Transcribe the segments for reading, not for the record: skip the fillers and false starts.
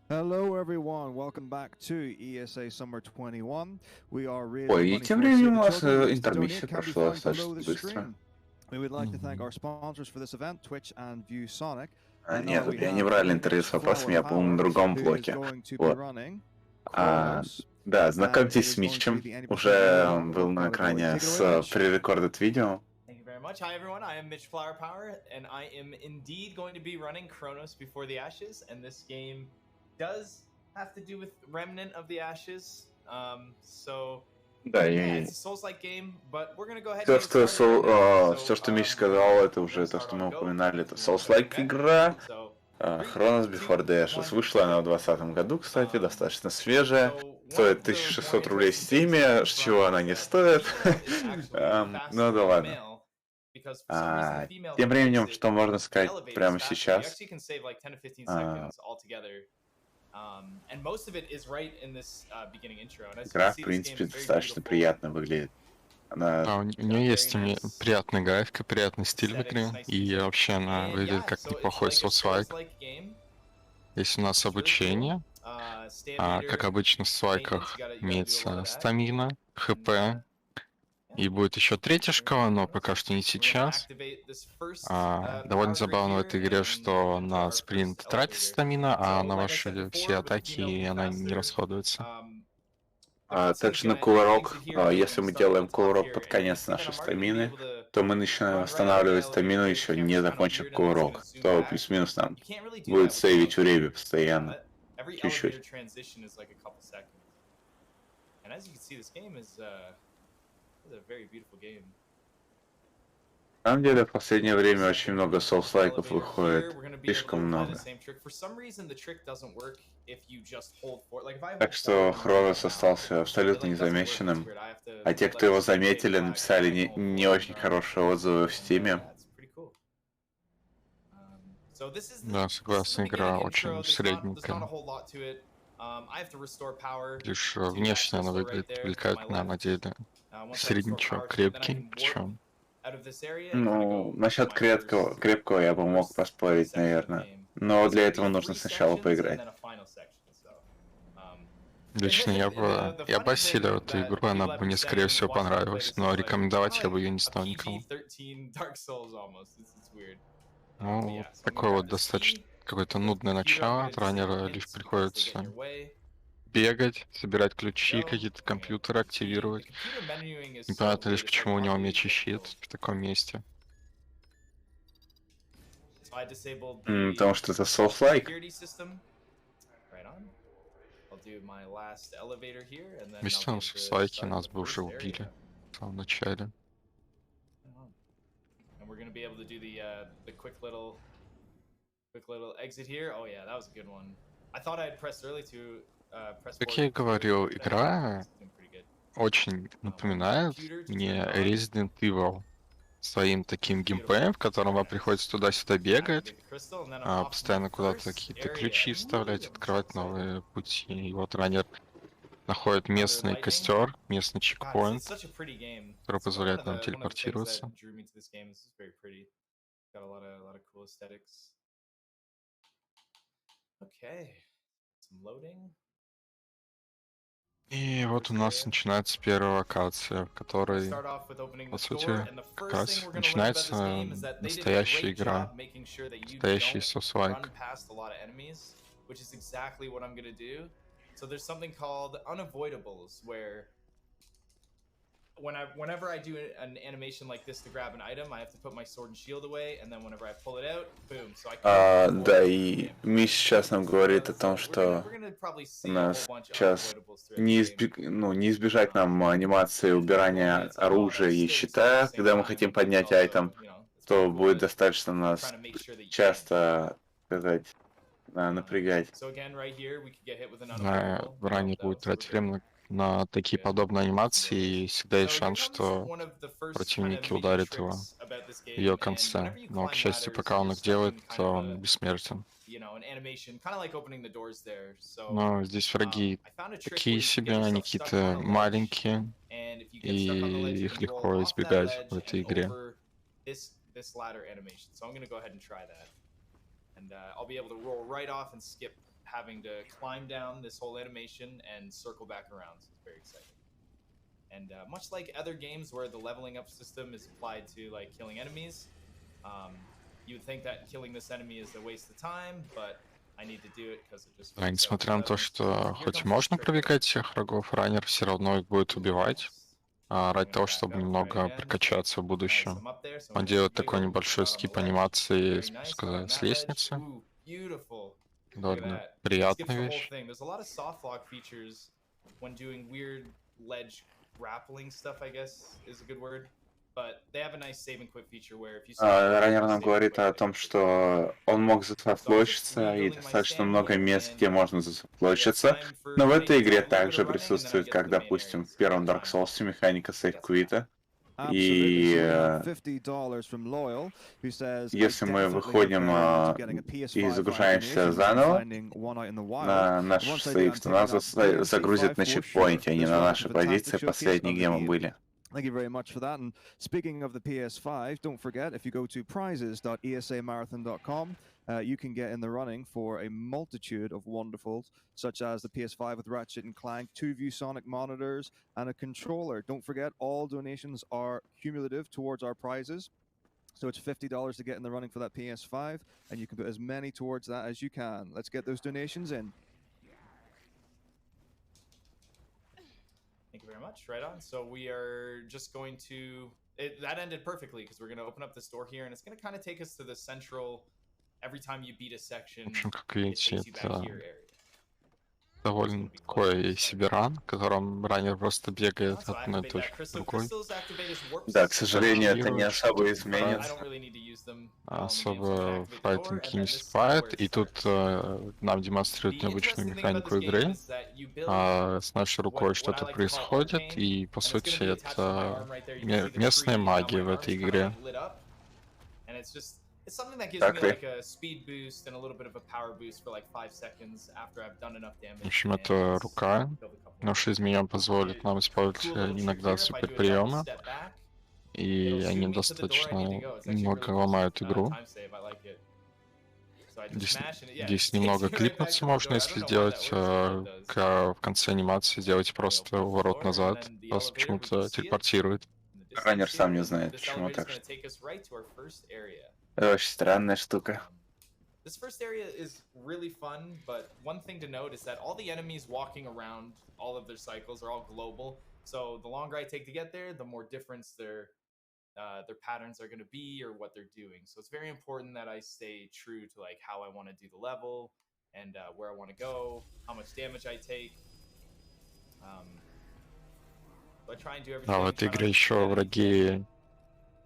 Hello everyone, welcome back to ESA Summer 21. We are raising Ой, и money тем for временем Save у the нас Children. Links to интермиссия donate can be прошла found below достаточно the быстро. stream. We would like to thank our Мгм. sponsors for this event, Twitch and ViewSonic. Нет, Now вот we я не have брали интервью с вопросами, я был на mitchflowerpower, другом who is блоке. going to be Вот. running А, Chronos, да, and it знакомьтесь с is going to be Митчем. the any% Уже ESA он был на category. экране Take it away, с Mitch. pre-recorded видео. Thank you very much. Hi everyone, I am mitchflowerpower, and I am indeed going to be running Chronos Before the Ashes, and this game does have to do with Remnant of the Ashes. Да, Yeah, и it's a Souls-like game, but we're gonna go ahead все, and get it started right now. все, что Митч сказал, это уже то, что мы упоминали. Это Souls-like игра. Chronos Before the Ashes. Вышла она в 2020 году, кстати, достаточно свежая. Стоит 1600 рублей в Стиме, с чего она не стоит. Ну да ладно. Тем временем, что можно сказать прямо сейчас? Игра, в принципе, достаточно приятно выглядит. Она... Да, у нее есть приятная графика, приятный стиль в игре, и вообще она выглядит как неплохой соус-лайк. Здесь у нас обучение, как обычно в свайках имеется стамина, хп, и будет еще третья шкала, но пока что не сейчас. Довольно забавно в этой игре, что на спринт тратится стамина, а на ваши все атаки она не расходуется. Также на кувырок, если мы делаем кувырок под конец нашей стамины, то мы начинаем восстанавливать стамину, еще не закончив кувырок. То плюс-минус нам будет сейвить время постоянно. Чуть-чуть. На самом деле, в последнее время очень много соус-лайков выходит. Слишком много. Так что Хронос остался абсолютно незамеченным. А те, кто его заметили, написали не очень хорошие отзывы в Стиме. Да, согласен, игра очень средненькая. Лишь внешне она выглядит привлекательно, а на деле среднячок, крепкий, причем. Ну, насчет крепкого я бы мог поспорить, наверное. Но для этого нужно сначала поиграть. Лично я бы осилил эту игру, она бы мне, скорее всего, понравилась, но рекомендовать я бы ее не стал никому. Ну, такое вот достаточно какое-то нудное начало, от раннера лишь приходится бегать, собирать ключи, какие-то компьютеры активировать. Непонятно лишь, почему у него меч и щит в таком месте. Потому что это соус-лайк. Вместе нам в слайке нас бы уже убили в самом начале. And we're gonna be able to do the quick little exit here. Oh yeah, that was a good one. I thought I had pressed early to press. Как я и говорил, игра очень напоминает мне Resident Evil своим таким геймплеем, в котором вам приходится туда-сюда бегать, постоянно куда-то какие-то ключи вставлять, открывать новые пути. И вот раннер находит местный костер, местный чекпоинт, который позволяет нам телепортироваться. И вот у нас начинается первая локация, в которой, по сути, как раз начинается настоящая игра, настоящий соус-лайк. So there's something called unavoidables, where whenever I do an animation like this to grab an item, I have to put my sword and shield away, and then whenever I pull it out, boom. So I да, и Миш сейчас нам говорит о том, что у нас сейчас не избежать нам анимации убирания оружия и щита, когда мы хотим поднять айтем, то будет достаточно нас часто, сказать, напрягать. Ранее будет тратить время на такие подобные анимации, и всегда есть шанс, что противники ударят его в ее конце. Но, к счастью, пока он их делает, то он бессмертен. Но здесь враги такие себе, они какие-то маленькие, и их легко избегать в этой игре. And I'll be able to roll right off and skip having to climb down this whole animation and circle back around. So it's very exciting. And much like other games where the leveling up system is applied to like killing enemies, you would think that killing this enemy is a waste of time, but I need to do it because it just. Да, несмотря на то, что хоть и можно привлекать всех врагов, раннер все равно их будет убивать. Ради того, чтобы немного прокачаться в будущем. Он делает такой небольшой скип анимации спуска с лестницы. Довольно приятная вещь. Раннер нам говорит о том что он мог засофлочиться, и достаточно много мест, где можно засофлочиться. Но в этой игре также присутствует, как, допустим, в первом Dark Souls, механика сейф-квита. И если мы выходим и загружаемся заново на наш сейф, то нас загрузят на чекпоинте, а не на нашей позиции последней, где мы были. Thank you very much for that. And speaking of the PS5, don't forget, if you go to prizes.esamarathon.com, you can get in the running for a multitude of wonderfuls, such as the PS5 with Ratchet and Clank, 2 ViewSonic monitors, and a controller. Don't forget, all donations are cumulative towards our prizes. So it's $50 to get in the running for that PS5, and you can put as many towards that as you can. Let's get those donations in. Thank you very much. Right on. So we are just going to... that ended perfectly, because we're going to open up this door here, and it's going to kind of take us to the central... Every time you beat a section, В общем, как it видите, takes you back это to your area. довольно такой себе ран, в котором раннер просто бегает от одной точки к другой. Да, к сожалению, это не особо изменится. Особо файтинги не вступает, и тут нам демонстрируют необычную механику игры. С нашей рукой что-то происходит, и по сути это местная магия в этой игре. It's something that gives me like a speed boost and a little bit of a power boost for like 5 seconds after I've done enough damage. В общем, это рука. Наши изменения позволят нам использовать иногда суперприемы, и они достаточно много ломают игру. Здесь немного клипнуться можно, если сделать в конце анимации, сделать просто уворот назад, вас почему-то телепортирует. Раннер сам не знает, почему так. Это очень странная штука. This first area is really fun, but one thing to note is that all the enemies walking around all of their cycles are all global. So the longer I take to get there, the more difference their patterns are going to be or what they're doing. So it's very important that I stay true to like how I want to do the level and where I want to go, how much damage I take. А в этой игре еще враги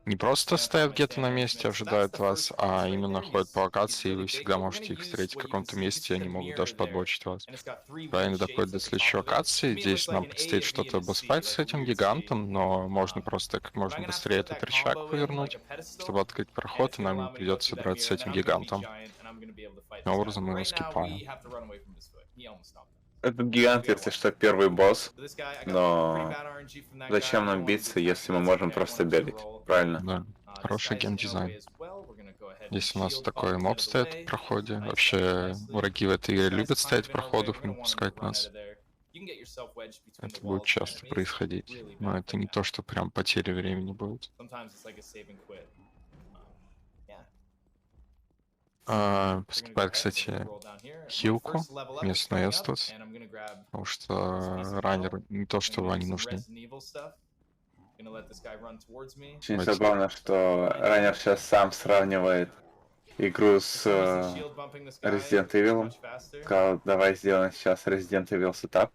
не просто стоят где-то на месте, ожидают вас, а именно ходят по локации, и вы всегда можете их встретить в каком-то месте, и они могут даже подбочить вас. Когда они доходят до следующей локации, здесь нам предстоит что-то босс-файт с этим гигантом, но можно просто как можно быстрее этот рычаг повернуть, чтобы открыть проход, и нам не придется драться с этим гигантом. Таким образом мы его скипаем. Этот гигант, если что, первый босс, но зачем нам биться, если мы можем просто бегать, правильно? Да, хороший геймдизайн. Здесь у нас такой моб стоит в проходе. Вообще, враги в этой игре любят стоять в проходах и не пускать нас. Это будет часто происходить, но это не то, что прям потеря времени будет. Поступает, кстати, хилку вместо Эстус, потому что раннеру не то, что они нужны. Очень забавно, что раннер сейчас сам сравнивает игру с Resident Evil. Сказал, давай сделаем сейчас Resident Evil сетап.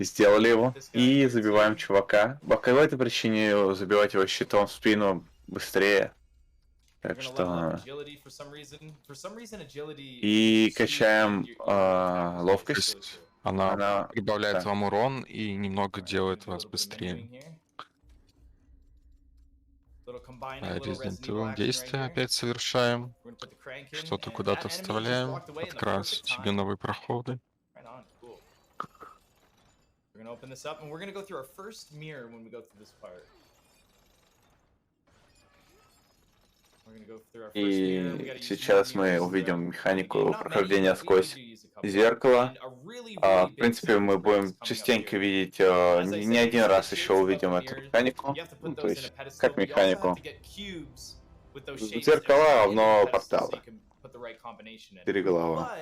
Сделали его и забиваем чувака. По какой-то причине забивать его щитом в спину быстрее. Так что... И качаем ловкость. Она прибавляет вам урон и немного делает вас быстрее. Resident Evil действия опять совершаем. Что-то куда-то вставляем. Подкрас себе новые проходы. И сейчас мы увидим механику прохождения сквозь зеркало. В принципе, мы будем частенько видеть, не один раз еще увидим эту механику. Ну, то есть, как механику. Зеркала равно порталы. 4 глава.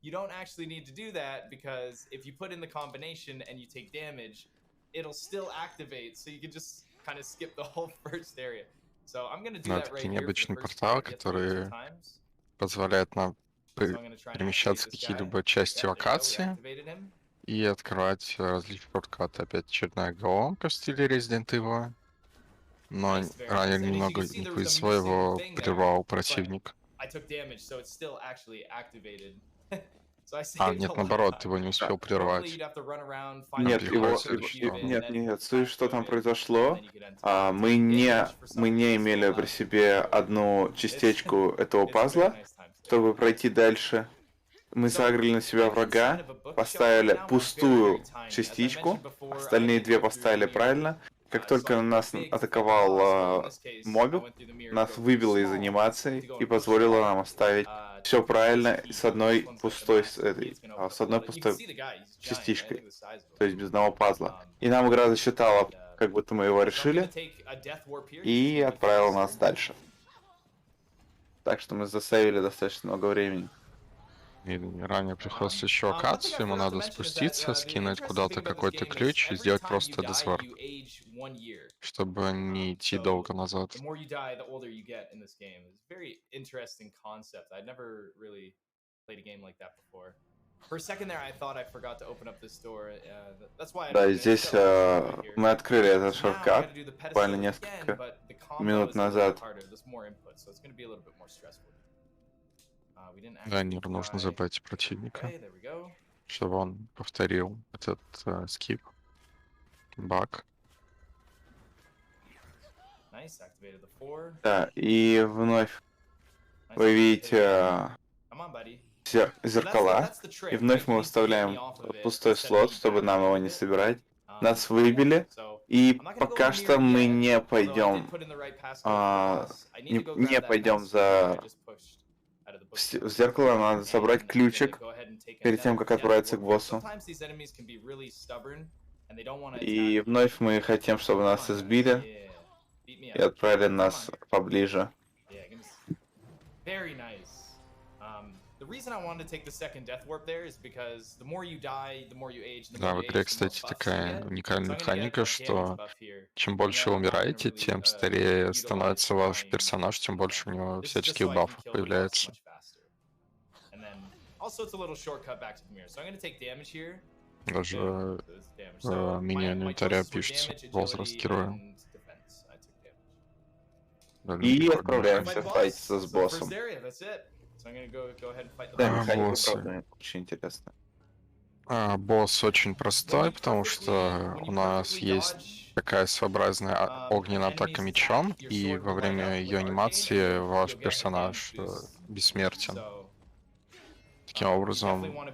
You don't actually need to do that because if you put in the combination and you take damage, it'll still activate, so you can just kind of skip the whole first area. So I'm gonna do Ну, that это right такие here for the необычные first порталы, area, get through it 2 которые times. позволяют нам So I'm gonna try and activate перемещаться в this guy. какие-либо части Yeah, there you go, we локации activated him. и открывать различные шорткаты. Опять очередная головоломка в стиле Resident Evil. Но Nice, very ранее nice. And as you немного can see, не there was a повезло, missing его thing there, прервал but противник. I took damage, so it's still actually activated. So I saved Нет, a lot of наоборот, time. его не успел Normally прервать. you'd have to run around, find Нет, the приходится door, или что? defeat it, and then нет, pass что там code it, произошло? and then you could enter. Мы не имели при себе одну частичку этого пазла, чтобы пройти дальше. Мы загрели на себя врага, поставили пустую частичку, остальные 2 поставили правильно. Как только на нас атаковал мобик, нас выбило из анимации и позволило нам оставить все правильно с одной пустой частичкой, то есть без одного пазла. И нам игра засчитала, как будто мы его решили, и отправила нас дальше. Так что мы засейвили достаточно много времени. И ранее приходится еще локацию, ему надо спуститься, скинуть куда-то какой-то ключ и сделать просто десварп, чтобы не идти долго назад. The more you die, the older you get in this game. It's a very interesting concept. I'd never really played a game like that before. For a second there, I thought I forgot to open up this door. That's why. Да, здесь мы открыли этот шорткат буквально несколько минут назад. Ранее нужно забрать противника, чтобы он повторил этот скип, баг. Да, и вновь вы видите зеркала, и вновь мы выставляем пустой слот, чтобы нам его не собирать. Нас выбили, и пока что мы не пойдем за в зеркало, надо собрать ключик перед тем, как отправиться к боссу. И вновь мы хотим, чтобы нас избили и отправили нас поближе. Да, в игре, кстати, такая уникальная механика, что чем больше вы умираете, тем старее становится ваш персонаж, тем больше у него всяческих бафов появляется. Даже в мини-инвентаря пишется возраст героя. И отправляемся файтиться с боссом. Да, механика, правда, очень интересная. Босс очень простой, потому что у нас есть такая своеобразная огненная атака мечом, и во время ее анимации ваш персонаж бессмертен. Таким образом,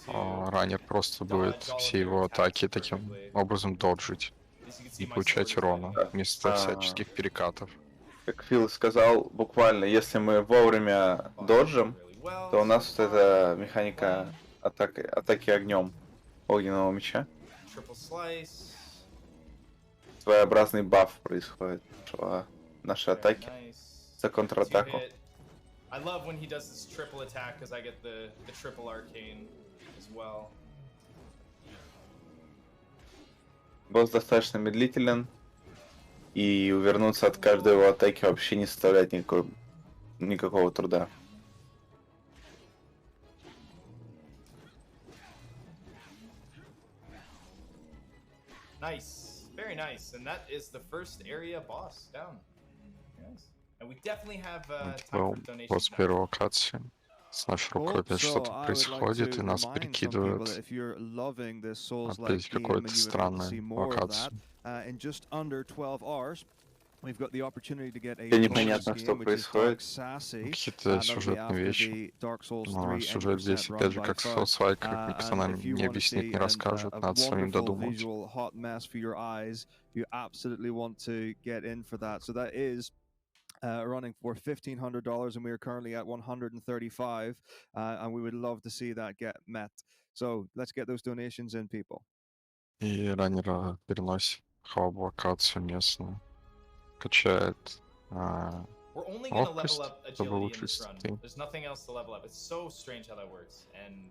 раннер просто будет все его атаки таким образом доджить и получать урона вместо всяческих перекатов. Как Фил сказал, буквально, если мы вовремя доджим, то у нас вот эта механика атаки огнем огненного меча. Своеобразный баф происходит нашей атаки за контратаку. I love when he does this triple attack because I get the triple arcane as well. Босс достаточно медлителен, и увернуться от каждой его атаки вообще не составляет никакого труда. Nice, very nice, and that is the first area boss down. Nice. And we definitely have time for donations. Босс первой локации. С нашей рукой опять что-то происходит, и нас перекидывают опять какой-то странной локации. Непонятно, что происходит. Какие-то сюжетные вещи. Но сюжет здесь, опять же, как в Souls-like, никто нам не объяснит, не расскажет, надо самим додумать. running for $1,500, and we are currently at 135, and we would love to see that get met. So let's get those donations in, people. И раннера переносит хаб-локацию местную. Качает We're only going to level ловкость, up чтобы agility in улучшить this run. статы. There's nothing else to level up. It's so strange how that works. And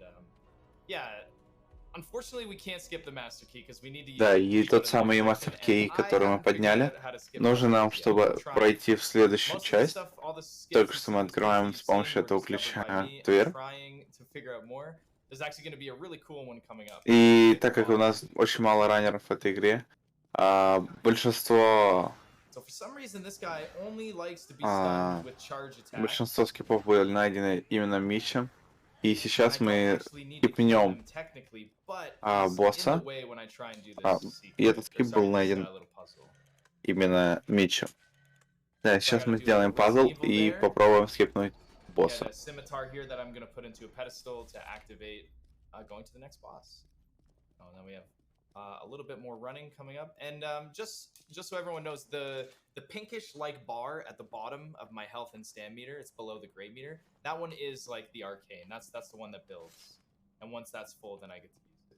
yeah, unfortunately we can't skip the master key because we need to use Да, it и to go тот to the самый next мастер section, кей, and I который мы haven't figured подняли, out how to skip нужен all нам, these yet. чтобы I'm trying. пройти в следующую Most of this часть. stuff, all the skills Только and что мы secret things that открываем you've с seen помощью were этого discovered by ключа me, and I'm дверь. trying to figure out more. There's actually going to be a really cool one coming up. И так как у нас очень мало раннеров в этой игре, большинство So for some reason this guy only likes to be stunned with charge attack. большинство скипов были найдены именно Митчем. И And I сейчас don't мы actually need to kill скипнем him technically, but he's in the босса. way when I try and do И this этот secret, or скип sorry, был this найден little puzzle. именно Митчем. Да, So I сейчас gotta мы do like a сделаем RUSC пазл evil и there. попробуем скипнуть Get босса. a scimitar here that I'm gonna put into a pedestal to activate going to the next boss. Oh, and then we have a little bit more running coming up, and just so everyone knows, the pinkish like bar at the bottom of my health and stam meter, it's below the gray meter. That one is like the arcane. That's the one that builds, and once that's full, then I get to use it.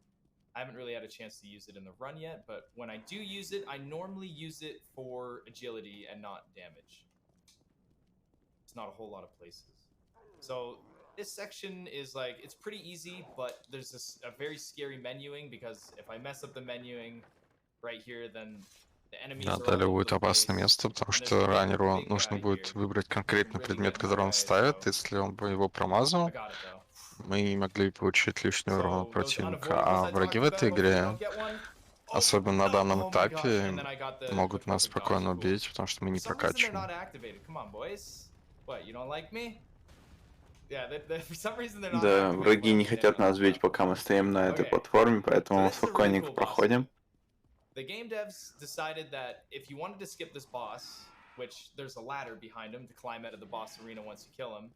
I haven't really had a chance to use it in the run yet, but when I do use it, I normally use it for agility and not damage. It's not a whole lot of places. So this section is like, it's pretty easy, but there's a very scary menuing, because if I mess up the menuing right here, then the enemies Да, are all далее over будет the опасное place. место, потому And there's что a раннеру big нужно guy будет here выбрать who can конкретный really предмет, get in который my он way, ставит. so Если он бы его I промазал, got it though. мы могли получить лишний урон от So those противника. unavoidables А I враги talked в about, этой hopefully we игре, don't get one. Oh, особенно на no, данном oh my gosh, and этапе, then I got the могут нас perfect dodge. спокойно Cool. убить, потому что мы For не some reason they're прокачиваем. not activated. Come on, boys. What, you don't like me? Yeah, for some reason they're not Да, activated враги when не I'm хотят standing on нас the бить, platform. пока мы стоим на этой Okay. платформе, So поэтому мы this is a really спокойненько cool boss проходим. fight. The game devs decided that if you wanted to skip this boss, which there's a ladder behind him to climb out of the boss arena once you kill him,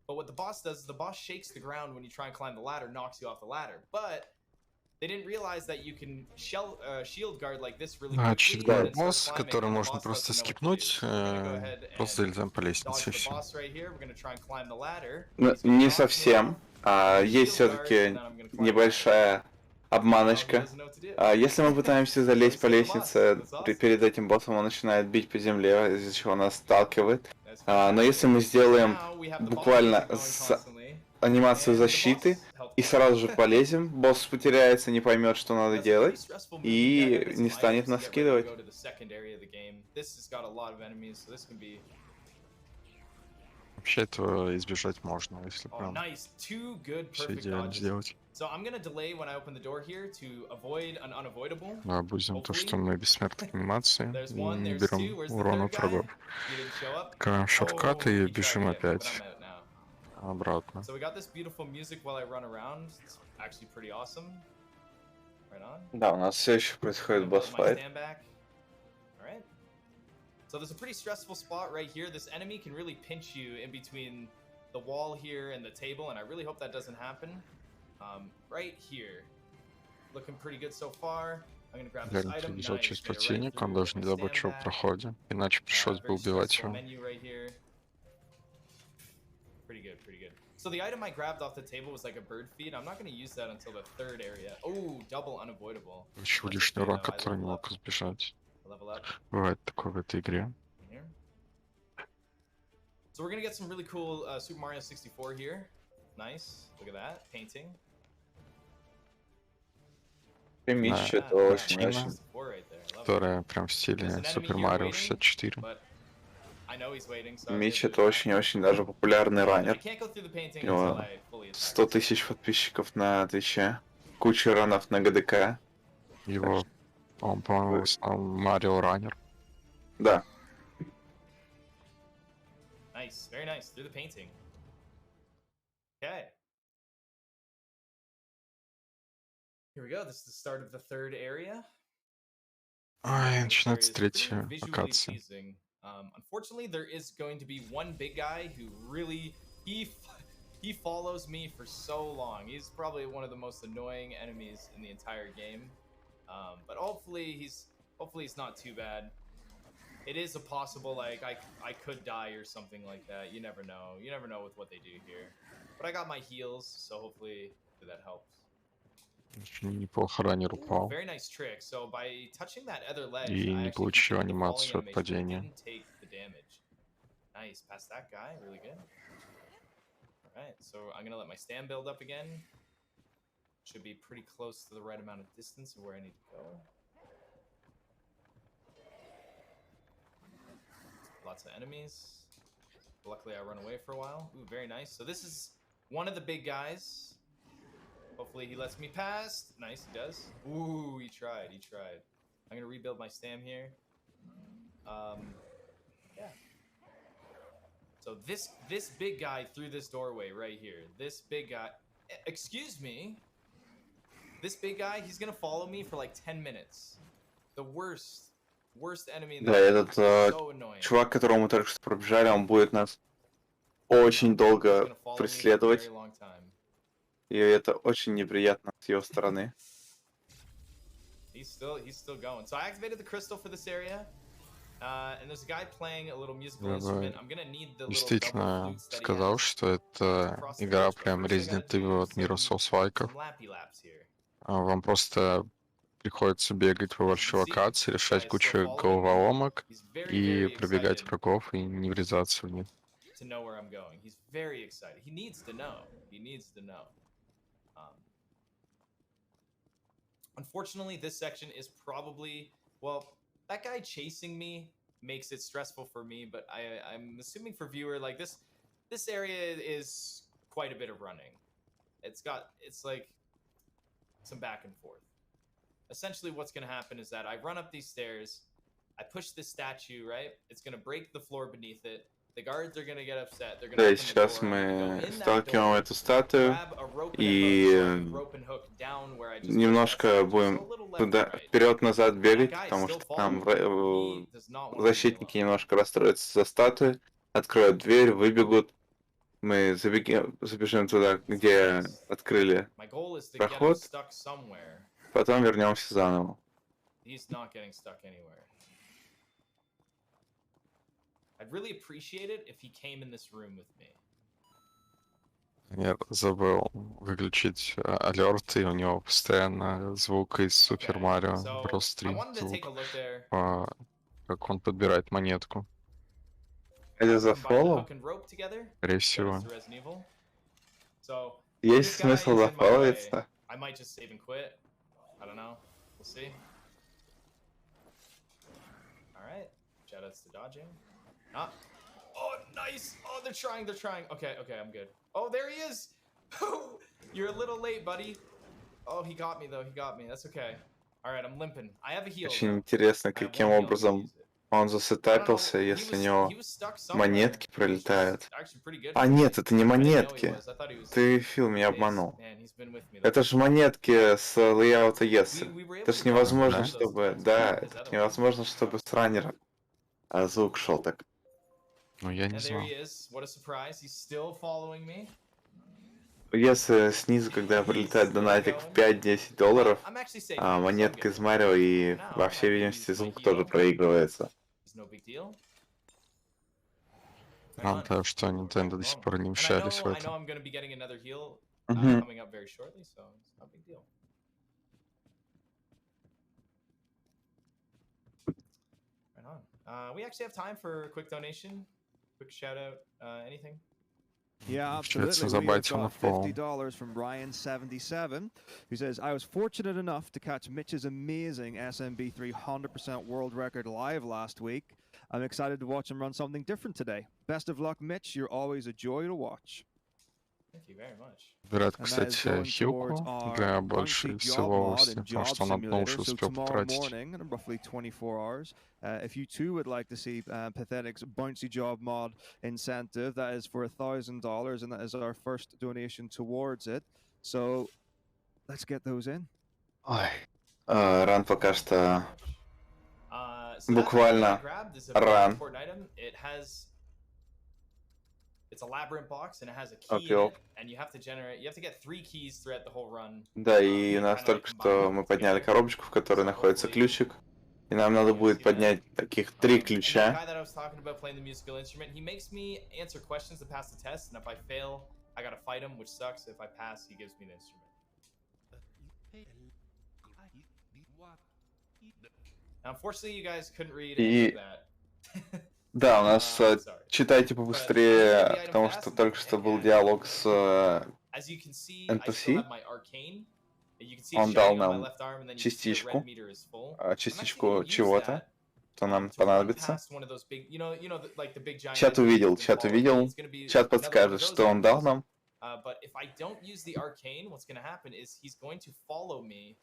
but what the boss does is the boss shakes the ground when you try and climb the ladder, knocks you off the ladder. But they didn't realize that you can shield guard like this really quickly Очередной and then start босс, climbing, который and the можно boss просто doesn't know what to do. скипнуть, So we're gonna go ahead просто and залезаем по лестнице dodge и the все. boss right here. We're gonna try and climb the ladder. Ну, He's gonna не knock me совсем. off. Есть Shield guard, все-таки and then I'm gonna climb the ladder. небольшая Now he обманочка. doesn't know what to do. Если мы пытаемся залезть по We saved the boss. лестнице That's awesome. перед этим боссом, он начинает бить по земле, из-за чего нас сталкивает. That's Но fantastic. если мы сделаем Now we have the bomb буквально music going с constantly, анимацию and the защиты boss health и bar. сразу же полезем, босс потеряется, не поймет, что надо That's a pretty делать, stressful move. и Yeah, I gotta get не some станет items to нас get ready to скидывать. go to the second area of the game. This has got a lot of enemies, so this can be. Вообще этого избежать можно, если Oh, прям nice. Two good все perfect идеально dodges. сделать. So I'm gonna delay when I open the door here to avoid an unavoidable. Да, будем то, что мы бессмертные анимации There's и one, не there's two. берем Where's the урон third от guy? врагов. He didn't show up. Открываем шорткат Oh, и he tried to бежим get me, but опять I'm out now. обратно. So we got this beautiful music while I run around. It's actually pretty awesome. Right on. Да, у нас все еще происходит Gonna build my босс-файт. stand back. Alright. So there's a pretty stressful spot right here. This enemy can really pinch you in between the wall here and the table, and I really hope that doesn't happen. Right here. Looking pretty good so far. I'm gonna grab this Реально item. прибежал Nice. через Made it right противника, он through даже my не stand добычил back. проходе, иначе пришлось бы Very убивать stressful его. menu right here. Pretty good, pretty good. So the item I grabbed off the table was like a bird feed. I'm not gonna use that until the third area. Oh, double unavoidable. Получил That's лишний okay, урон, though. I который не level мог up. избежать. Level up Бывает такое в этой игре. here. So we're gonna get some really cool Super Mario 64 here. Nice. Look at that painting. Митч Да, это очень, картина, очень. 64 right there. I love it. которая прям в There's стиле an enemy Супер here Марио waiting, 64. but I know he's waiting, so I was Митч able to это attack. очень-очень даже популярный I раннер. can't go through the painting У него until I fully 100 attack. тысяч подписчиков на Твиче, куча ранов на ГДК. Его, он, по-моему, в основном Марио Раннер. Да, Nice, very nice. Through the painting. Okay. Here we go. This is the start of the third area. Ай, This area начинается is pretty третья visually локация. pleasing. Unfortunately, there is going to be one big guy who really he follows me for so long. He's probably one of the most annoying enemies in the entire game. But hopefully he's not too bad. it is a possible, like, I could die or something like that. You never know. You never know with what they do here. But I got my heals, so hopefully that helps. Очень неплохо раннер упал. Very nice trick. So by touching that other ledge, И I не actually получил completed the falling анимацию от animation. падения. Didn't take the damage. Nice. Past that guy. Really good. Alright, so I'm going to let my stand build up again. Should be pretty close to the right amount of distance of where I need to go. Lots of enemies. Luckily, I run away for a while. Ooh, very nice. So this is one of the big guys. Hopefully, he lets me past. Nice, he does. Ooh, he tried. He tried. I'm going to rebuild my stam here. Yeah. So this big guy through this doorway right here. This big guy. Excuse me. This big guy, he's going to follow me for like 10 minutes. The worst enemy in the Да, game. этот So annoying. чувак, которого мы только что пробежали, он будет нас очень долго преследовать. И это очень неприятно с его стороны. He's still going. So I activated the crystal for this area. And there's a guy playing a little musical instrument. I'm gonna need the little Действительно double flutes that he сказал, has что это игра прям Resident Evil от мира соус-лайков. Вам просто приходится бегать по большой локации, решать кучу головоломок и пробегать врагов и не врезаться в них. To know where I'm going. He's very excited. He needs to know. He needs to know. Unfortunately, this section is probably, well, that guy chasing me makes it stressful for me, but I'm assuming for viewer, like this area is quite a bit of running. It's like some back and forth. Essentially what's going to happen is that I run up these stairs, I push this statue, right? It's going to break the floor beneath it. The guards are going to get upset. They're going to Да, и сейчас мы сталкиваем эту статую и немножко будем туда вперед-назад бегать, потому что там защитники немножко расстроятся за статуи, откроют дверь, выбегут. Мы забежим туда, где открыли проход, потом вернемся заново. I'd really appreciate it if he came in this room with me. Я забыл выключить алерты, и у него постоянно звук из Супер Марио Брос 3, звук, как он подбирает монетку. Это за фоллоу? Скорее всего. Есть смысл зафолловиться? I might just save and quit. I don't know. We'll see. Alright. Shoutouts to dodging. Ah. Oh, nice. Oh, they're trying. Okay, I'm good. Oh, there he is. You're a little late, buddy. Oh, he got me, though. That's okay. Alright, I'm limping. I have a heal. Очень интересно, каким образом он засетапился, если у него монетки пролетают. А нет, это не монетки. Ты, Фил, меня обманул. Это же монетки с лейаута ESA. Это ж невозможно, чтобы... Да, это невозможно, чтобы с раннера звук шел так. Ну, я не знал. Если снизу, когда прилетает донатик в $5-10, монетка из Марио и, во всей видимости, звук тоже проигрывается. Правда, что Nintendo до сих пор не вмешались в это. We actually have time for a quick donation, quick shout out, anything? Yeah, absolutely. We got $50 from Ryan77, who says, I was fortunate enough to catch Mitch's amazing SMB3 100% world record live last week. I'm excited to watch him run something different today. Best of luck, Mitch. You're always a joy to watch. Thank you very much. Выбирает, кстати, хилку для большей всеволости, потому что он одну уже успел потратить. Roughly 24 hours. If you too would like to see Pathetic's bouncy job mod incentive, that is for $1,000, and that is our first donation towards it. So let's get those in. Ой, ран пока что буквально ран. It's a labyrinth box and it has a key in it, and you have to get 3 keys throughout the whole run. Да, и у нас только что мы подняли коробочку, в которой находится ключик. И нам надо будет поднять таких 3 ключа. Guy that I was talking about playing the musical instrument, he makes me answer questions to pass the test, and if I fail, I gotta fight him, which sucks. If I pass, he gives me the instrument. Now, unfortunately, you guys couldn't read any of that. Да, у нас читайте побыстрее, потому что только что был диалог с NPC. Он дал нам частичку чего-то, что нам понадобится. Чат увидел. Чат подскажет, что он дал нам. But if I don't use the arcane, what's going to happen is he's going to follow me.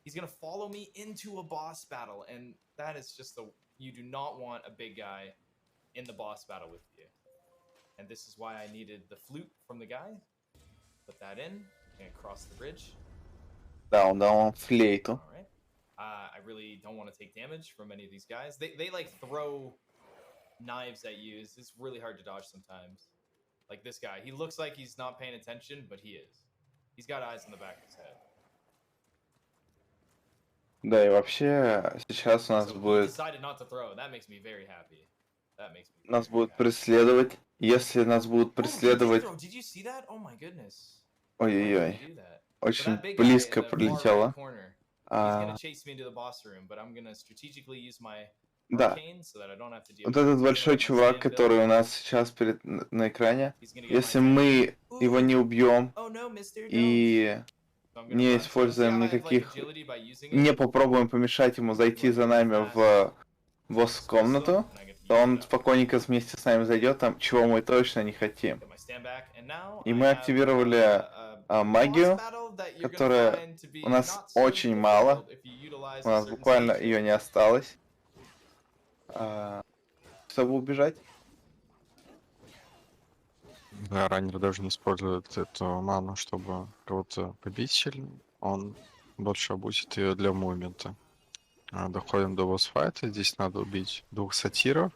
He's going to follow me into a boss battle, and that is just you do not want a big guy in the boss battle with you. And this is why I needed the flute from the guy. Put that in and cross the bridge. Да, он дал нам флейту. All right. I really don't want to take damage from any of these guys. They like throw knives at you. It's really hard to dodge sometimes. Like this guy. He looks like he's not paying attention, but he is. He's got eyes in the back of his head. Да, и вообще сейчас у нас будет... Нас будут преследовать. Если нас будут преследовать... Ой-ой-ой. Очень близко пролетело. Да. Вот этот большой чувак, который у нас сейчас на экране, если мы его не убьем и не используем никаких... Не попробуем помешать ему зайти за нами в босс-комнату, то он спокойненько вместе с нами зайдет там, чего мы точно не хотим. И мы активировали магию, которая у нас очень мало. У нас буквально ее не осталось. Чтобы убежать. Да, раннер даже не использует эту ману, чтобы кого-то побить сильно. Он больше обучит ее для мувмента. Доходим до босс-файта. Здесь надо убить 2 сатиров.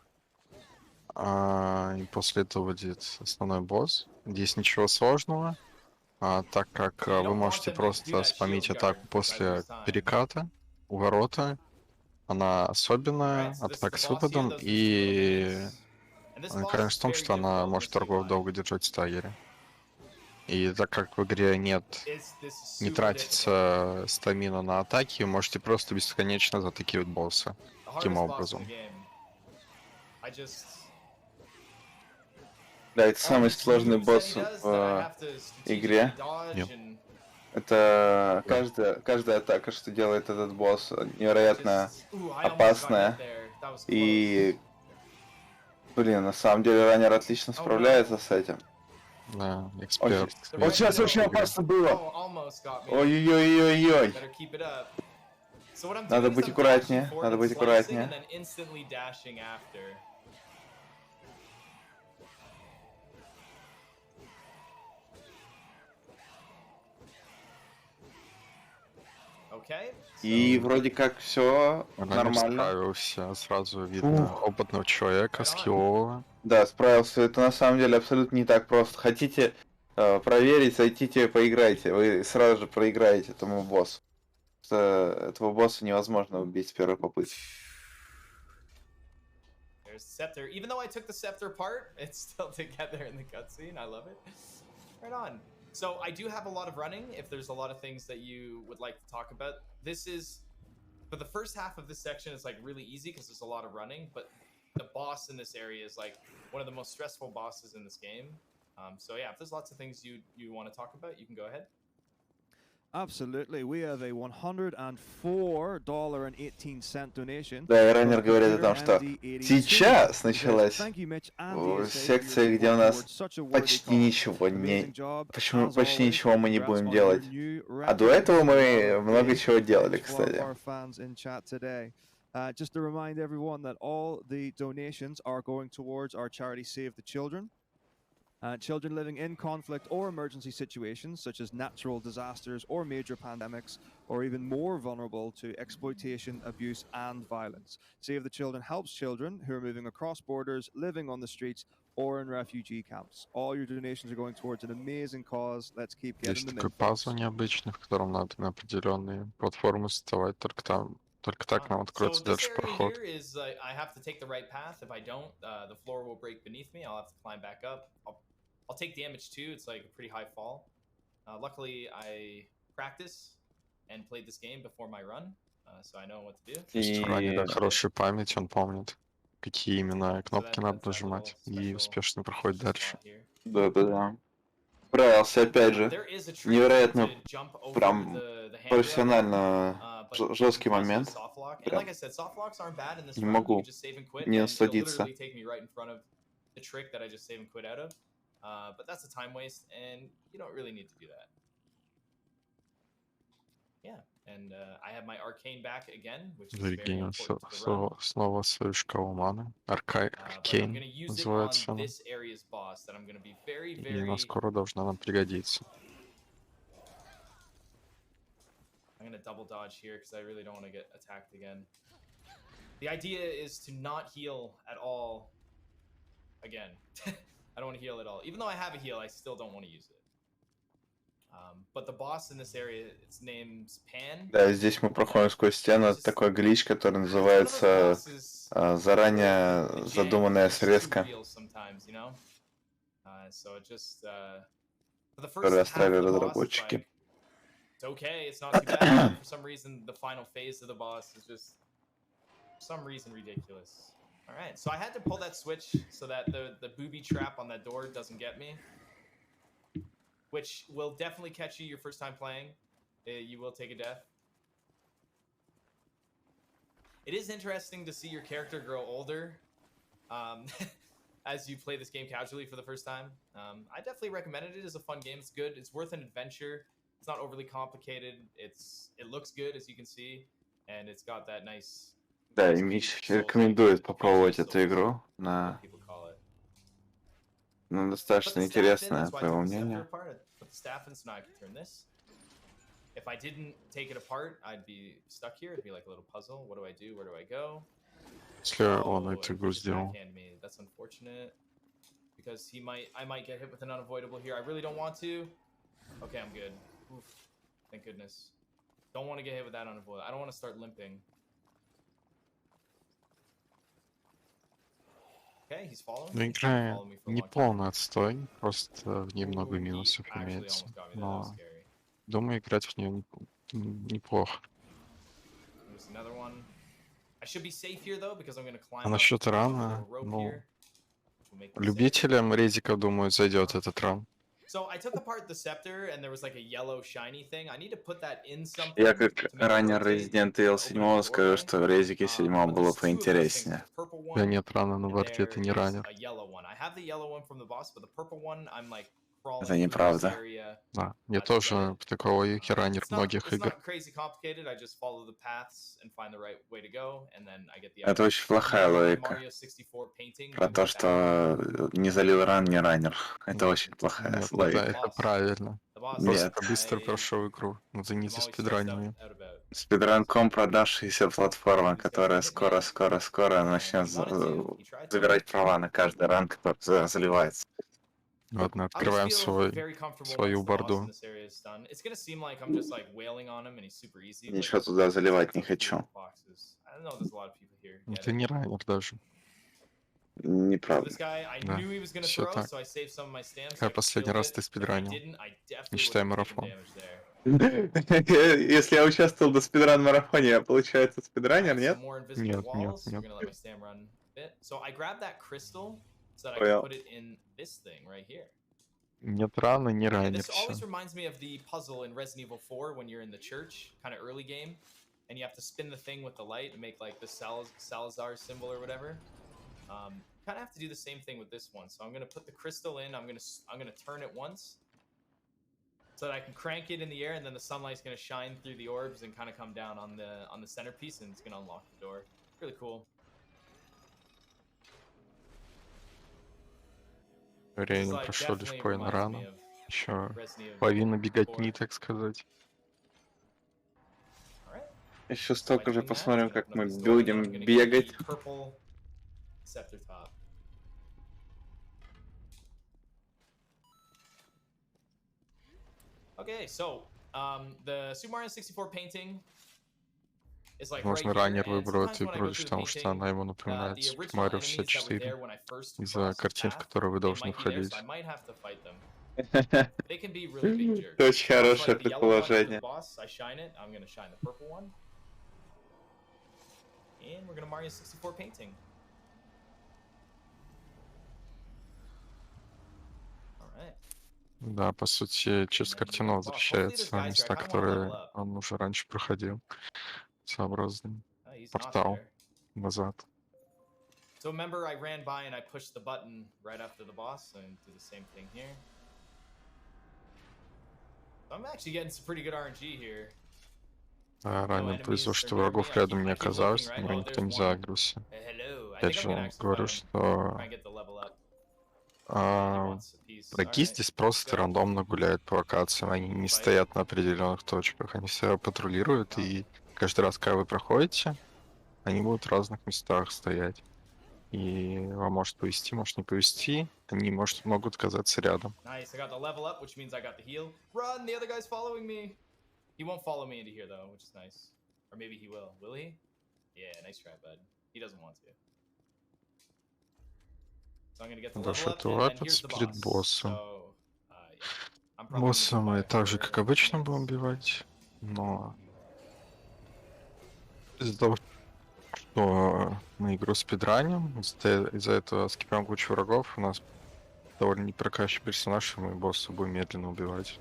И после этого будет основной босс. Здесь ничего сложного, так как вы можете просто спамить атаку после переката у ворота. Она особенная, атака с выпадом, и конечно в том, что она может торгов долго держать в стагере. И так как в игре не тратится стамина на атаки, вы можете просто бесконечно затыкивать босса таким образом. Да, это самый сложный босс в игре. Это каждая атака, что делает этот босс, невероятно опасная. И, блин, на самом деле раннер отлично справляется с этим. Да, эксперт. Вот сейчас очень опасно было. Ой-ой-ой-ой-ой. Надо быть аккуратнее, надо быть аккуратнее. И вроде как все нормально. Справился, сразу видно опытного человека, скиллового. Да, справился. Это на самом деле абсолютно не так просто. Хотите проверить, зайдите, поиграйте. Вы сразу же проиграете этому боссу. Этого босса невозможно убить с первой попытки. There's scepter. Even though I took the scepter apart, it's still together in the cutscene. I love it. Right on. So I do have a lot of running. If there's a lot of things that you would like to talk about, this is for the first half of this section. It's like really easy because there's a lot of running, but the boss in this area is like one of the most stressful bosses in this game. So yeah, if there's lots of things you want to talk about, you can go ahead. Absolutely. We have a $104.18 donation. Да, и раннер говорит о том, что сейчас началась секция, где у нас почти ничего мы не будем делать. А до этого мы много чего делали, кстати. Just to remind everyone that all the donations are going towards our charity Save the Children. Children living in conflict or emergency situations, such as natural disasters or major pandemics, or even more vulnerable to exploitation, abuse, and violence. Save the Children helps children who are moving across borders, living on the streets, or in refugee camps. All your donations are going towards an amazing cause. Let's keep getting them in. Есть такой пазл необычный, в котором надо на определенные платформы создавать, только там Только так нам So откроется this дальше area проход. here is I have to take the right path. If I don't, the floor will break beneath me. I'll have to climb back up. I'll take damage too. It's like a pretty high fall. Luckily, I practice and played this game before my run, so I know what to do. То есть в ране, да, И хорошая память, он помнит, какие именно So кнопки надо that's that little нажимать, и special успешно проходит дальше. spot here. да-да-да. Справился опять же. There is a trick Невероятно to jump over прям the handrail, профессионально but жесткий it causes момент. a soft lock. And Прям like I said, soft locks aren't bad in this не run. You могу can just save and quit, не and it'll насладиться. literally take me right in front of the trick that I just save and quit out of. But that's a time waste, and you don't really need to do that. Yeah, and I have my arcane back again, which is very Зарегенил important to the run. снова свою шкалу маны. But I'm Аркейн gonna use it называется on она. this area's boss that I'm gonna be very, И она very. скоро должна нам пригодиться. I'm gonna double dodge here because I really don't want to get attacked again. The idea is to not heal at all. Again, I don't want to heal at all. Even though I have a heal, I still don't want to use it. But the boss in this area, its name's Pan. Да, здесь мы проходим сквозь стену. Это такой глич, который называется заранее задуманная срезка, которую оставили разработчики. It's okay, it's not too bad. For some reason, the final phase of the boss is just, for some reason, ridiculous. All right, so I had to pull that switch so that the booby trap on that door doesn't get me, which will definitely catch you your first time playing. You will take a death. It is interesting to see your character grow older as you play this game casually for the first time. I definitely recommend it. It is a fun game. It's good. It's worth an adventure. It's not overly complicated. It looks good, as you can see, and it's got that nice. Да, и Мич рекомендует попробовать эту игру. What people call it. Ну, достаточно интересная, по его мнению. Put the staff in, so now I can turn this. If I didn't take it apart, I'd be stuck here. It'd be like a little puzzle. What do I do? Where do I go? Если он эту игру сделал. That's unfortunate. Because I might get hit with an unavoidable here. I really don't want to. Okay, I'm good. Oof. Thank goodness. Don't want to get hit with that unavoidable. I don't want to start limping. Okay, he's following Ну, me. игра не полный отстой, просто в ней много минусов имеется. Но думаю, играть в нее неплохо. А насчет рана, ну, любителям резиков, думаю, зайдет этот ран. Я как раннер Resident Evil 7 скажу, что в резике 7 было поинтереснее. Да нет рана на борте, это не раннер. Это неправда. Да, я тоже такой раннер многих игр. Это очень плохая логика. Про то, что не залил ран, не раннер. Это очень плохая логика. Это правильно. Нет. Просто быстро прошел игру. Это не за спидранивание. Speedrun.com продавшаяся платформа, которая скоро начнет забирать права на каждый ран, который заливается. Ладно, открываем свою борду. Ничего туда заливать не хочу. Это не раннер даже. Неправда. Да, все так. Какой последний раз ты спидранил? Не считая марафон. Если я участвовал в спидран-марафоне, я, получается, спидранер, нет? Нет. Понял. Нет раны, не раннер, This все. always reminds me of the puzzle in Resident Evil 4 when you're in the church, kind of early game, and you have to spin the thing with the light and make like the Salazar symbol or whatever. Kind of have to do the same thing with this one. So I'm gonna put the crystal in. I'm gonna turn it once, so that I can crank it in the air, and then the sunlight's gonna shine through the orbs and kind of come down on the centerpiece, and it's gonna unlock the door. Really cool. Время прошло легко и на рану. Еще половина беготни, так сказать. Еще столько же посмотрим, как мы будем бегать. Okay, so the Super Mario 64 painting is like right Возможно, here. раннер And выбрал эту sometimes when I игру go лишь through the потому, что она painting, ему напоминает the Super original Mario enemies that were 64 there when I first из-за crossed his картин, в path, которые вы they должны might be there, so I входить. might have to fight them. They can be really big jerks. Очень So it's хорошее like the yellow one for the предположение. boss, I shine it. I'm gonna shine the purple one. And we're gonna Mario 64 painting. Alright. Да, по сути, через картину возвращается места, которые up. он уже раньше проходил. Сообразный He's not портал there. назад. So remember, I ran by and I pushed the button right after the boss, and do the same thing here. So I'm actually getting some pretty good RNG here. Ранее повезло, что врагов рядом не оказалось, но никто не загрузился. Опять же, говорю, что враги здесь просто рандомно гуляют по локациям, они не стоят на определенных точках, они все патрулируют, и каждый раз, когда вы проходите, они будут в разных местах стоять. И вам может повезти, может не повезти, они могут оказаться рядом. Nice, I got the level up, which means I got the heal. Run, the other guy's following me. He won't follow me into here though, which is nice. Or maybe he will. Will he? Yeah, nice try, bud. He doesn't want to. So I'm gonna get the level up, and then here's the перед boss. боссом. So, yeah. I'm probably Босса gonna мы do так же, fire как обычно, chance. будем убивать, но из-за того, что мы игру спидраним, из-за этого скипаем кучу врагов, у нас довольно непрокачанный персонаж, и мы босса будем медленно убивать.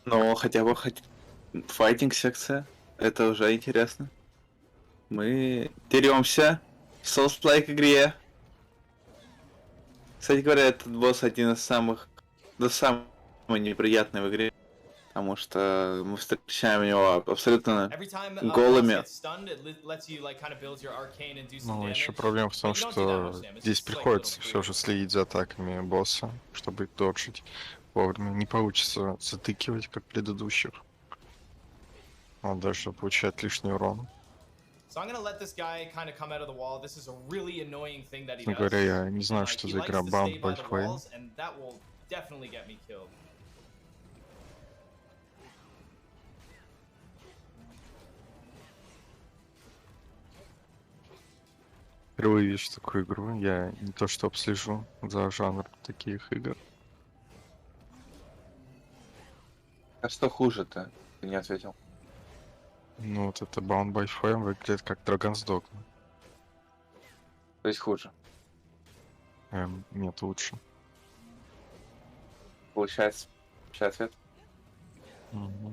Но хотя бы файтинг-секция, это уже интересно. Мы деремся в Souls-like игре. Кстати говоря, этот босс один из самых неприятный в игре, потому что мы встречаем его абсолютно голыми. Ну, еще проблема в том, что здесь приходится все же следить за атаками босса, чтобы их доджить вовремя. Не получится затыкивать, как предыдущих. Он даже получает лишний урон. Честно говоря, я не знаю, что за игра Bound by Flame. Впервые вижу такую игру. Я не то что обслежу за жанр таких игр. А что хуже-то? Ты не ответил. Ну, вот это Bound by Flame выглядит как Dragon's Dogma. То есть хуже. Нет, лучше. Получается, ответ. Угу.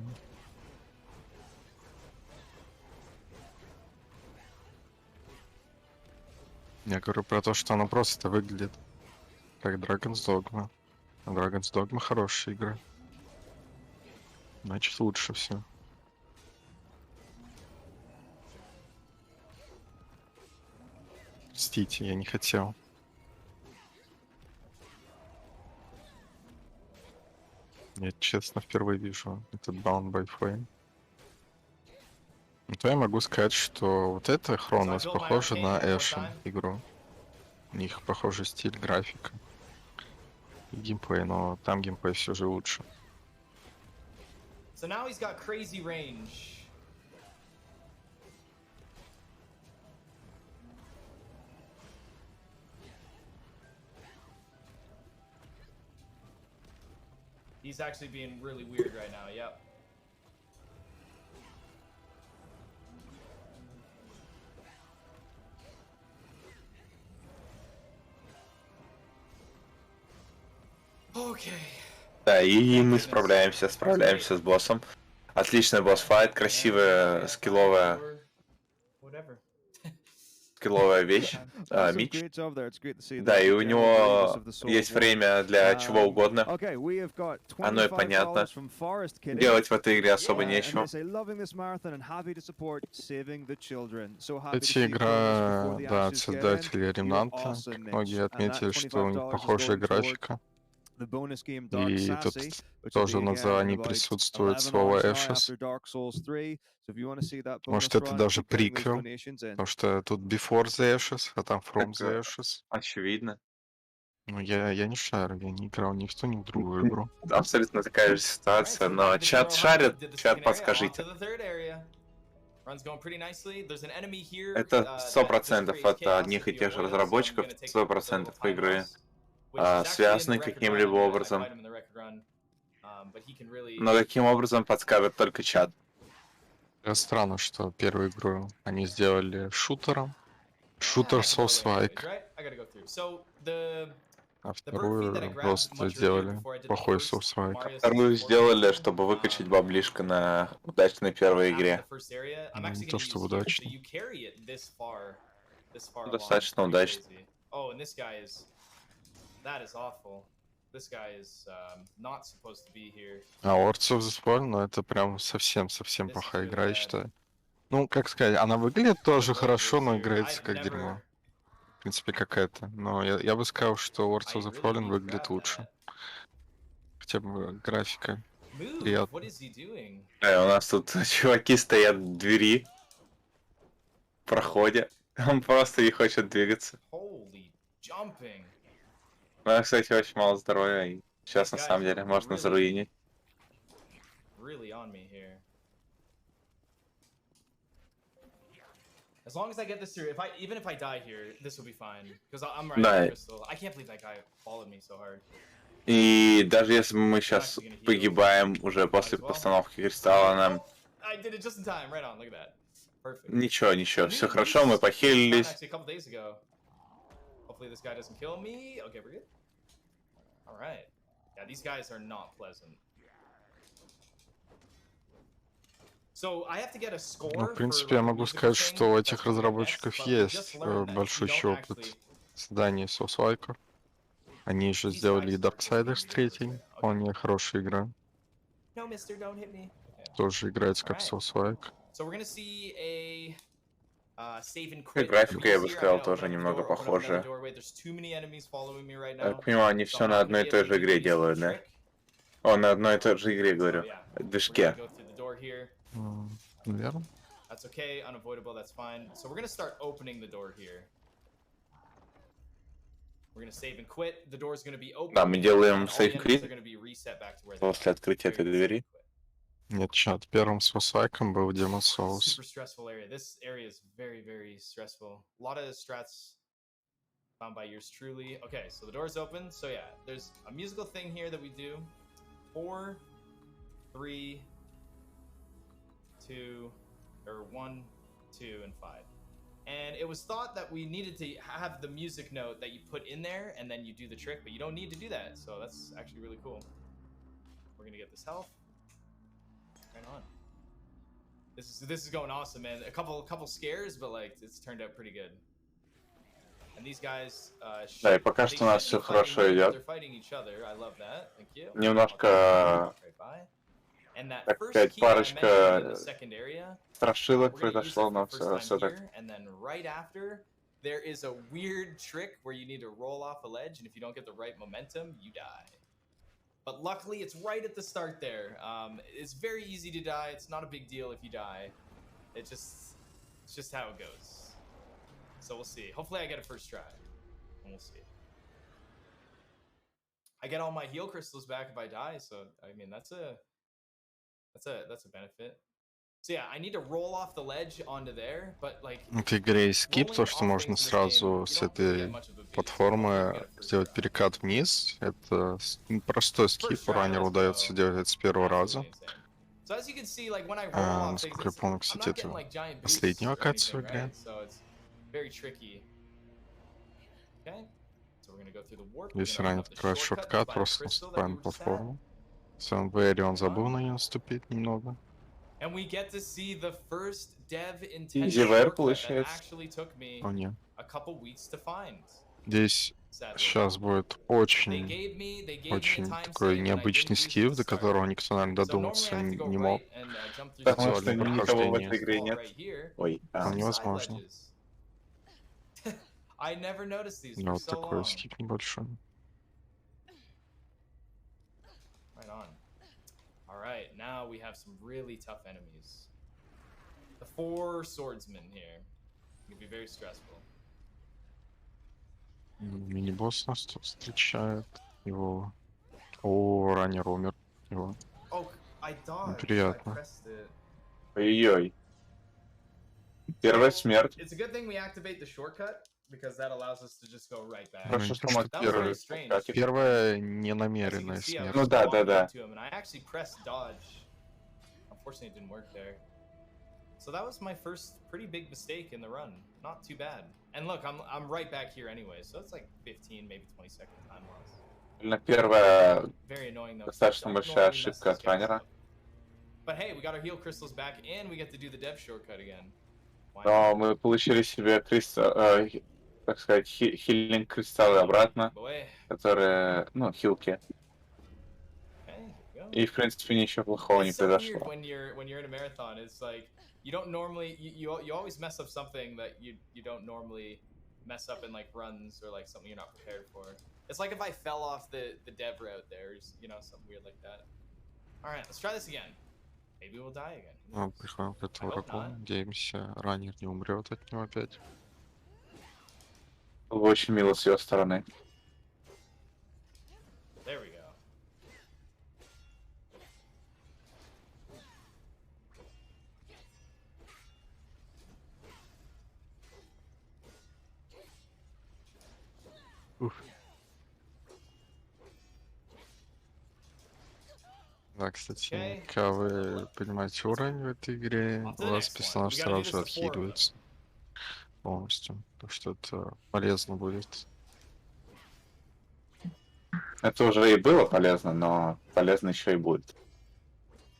Я говорю про то, что она просто выглядит как Dragon's Dogma. А Dragon's Dogma хорошая игра. Значит, лучше все. Простите, я не хотел. Я, честно, впервые вижу этот Bound by Flame. Ну, то я могу сказать, что вот это Chronos похоже на Ashen игру. У них похожий стиль, графика и геймплей, но там геймплей все же лучше. So now he's got crazy range. He's actually being really weird right now, yep. Okay. Да, и мы справляемся с боссом. Отличный босс-файт, красивая, скилловая вещь. Митч. Да, и у него есть время для чего угодно. Оно и понятно. Делать в этой игре особо нечего. Эта игра, да, от создателей Ремнанта. Многие отметили, что у них похожая графика. И тут тоже в названии присутствует слово Ashes. Может, это даже приквел, потому что тут Before the Ashes, а там From the Ashes. Очевидно. Ну, я не шарю, я не играл ни в ту, ни в другую игру. Абсолютно такая же ситуация, но чат шарит, чат подскажите. Это 100% от одних и тех же разработчиков, 100% игры связаны каким-либо образом. Но каким образом подскажет только чат. Странно, что первую игру они сделали шутером. Шутер Souls-like. А вторую просто сделали плохой Souls-like. Вторую сделали, чтобы выкачать баблишко на удачной первой игре. Не то чтобы удачно. Достаточно удачно. А Lords of the Fallen, ну это прям совсем плохая игра, я считаю. Ну, как сказать, она выглядит тоже хорошо, но играется как дерьмо. В принципе, как это. Но я бы сказал, что Lords of the Fallen выглядит лучше. Хотя бы графика приятная. У нас тут чуваки стоят в двери, в проходе. Он просто не хочет двигаться. Ну, кстати, очень мало здоровья, и сейчас на самом деле можно заруинить. As long as I get this through, even if I die here, this will be fine. Because I'm right on crystal. I can't believe that guy followed me so hard. И даже если мы сейчас погибаем уже после постановки кристалла, нам... Ничего, все хорошо, мы похилились. Hopefully this guy doesn't kill me. Okay, we're good. All right. Yeah, these guys are not pleasant. Ну, в принципе, я могу сказать, что у этих разработчиков есть большущий опыт создания Souls-like. Они еще сделали и Darksiders 3, вполне хорошая игра. Тоже играется как Souls-like. Графика, я бы сказал, тоже немного похожая. Я понимаю, они все на одной и той же игре делают, да? О, на одной и той же игре, говорю. Движке. Наверное. That's okay, unavoidable, that's fine. So we're gonna start opening the door here. We're gonna save and quit. The door's gonna be open. Да, мы делаем save and quit после открытия этой двери. Нет, чат, первым Souls-like был Demon Souls. Super stressful area. This area is very stressful. A lot of strats found by yours truly. Okay, so the door's open. So yeah, there's a musical thing here that we do. 4, 3, 2, or 1, 2, and 5. And it was thought that we needed to have the music note that you put in there and then you do the trick, but you don't need to do that. So that's actually really cool. We're gonna get this health. Right on. This is going awesome, man. A couple scares, but like it's turned out pretty good. And these guys, да, и пока что у нас все хорошо идет. Немножко, так сказать, парочка страшилок произошло, но все так. There is a weird trick where you need to roll off a ledge, and if you don't get the right momentum, you die. But luckily, it's right at the start there. It's very easy to die. It's not a big deal if you die. It's just how it goes. So we'll see. Hopefully, I get a first try, and we'll see. I get all my heal crystals back if I die, so I mean that's a benefit. So yeah, I need to roll off the ledge onto there, but like. В игре есть скип, то что можно сразу с этой платформы сделать перекат вниз. Это простой скип, раннеру удается делать это с первого раза. Насколько я помню, кстати, это последняя локация в игре. Если ранит как раз шорткат, просто наступаем на платформу. В своем VR он забыл на нее наступить немного. Изи VR получается. О, нет. Здесь сейчас будет очень такой необычный скилл, до которого никто, наверное, додуматься не мог. Потому что никого в этой игре нет. Ой, невозможно. Да, вот такой скип небольшой. Alright, now we have some really tough enemies. The 4 swordsmen here. It can be very stressful. Мини-босс нас тут встречает. Его... О, раннер умер. Его. Oh, I dodged. I Неприятно. pressed it. Ой-ой. Первая So, смерть. it's a good thing we activate the shortcut because that allows us to just go right back. Хорошо, что мы That was very активировали strange. кстати. Первая As you can ненамеренная see, I was смерть. Ну just да, walking да. into him, and I actually pressed dodge. Unfortunately, it didn't work there. So that was my first pretty big mistake in the run. Not too bad. And look, I'm right back here anyway, so it's like 15, maybe 20-second time loss. Первая Very annoying though. достаточно Don't большая normally mess ошибка these от guys раннера. up. But hey, we got our heal crystals back, and we get to do the dev shortcut again. Why Но not? мы получили себе так сказать, хилинг кристаллы обратно, Boy. которые, ну, хилки. Okay, here we go. И, в принципе, ничего плохого не It's so weird произошло. when you're in a marathon. It's like you don't normally you always mess up something that you don't normally mess up in like runs or like something you're not prepared for. It's like if I fell off the dev route there, you know, something weird like that. All right, let's try this again. Maybe we'll die again. Who knows? Приходим к этому I hope врагу. not. Надеемся, раннер не умрет от него опять. Было бы очень мило с ее стороны. There we go. Да, кстати, Okay. когда вы понимаете уровень в этой игре, On to у the вас next one. персонаж We gotta do сразу this же to 4 of them. отхиливается полностью. Так что это полезно будет. Это уже и было полезно, но полезно еще и будет.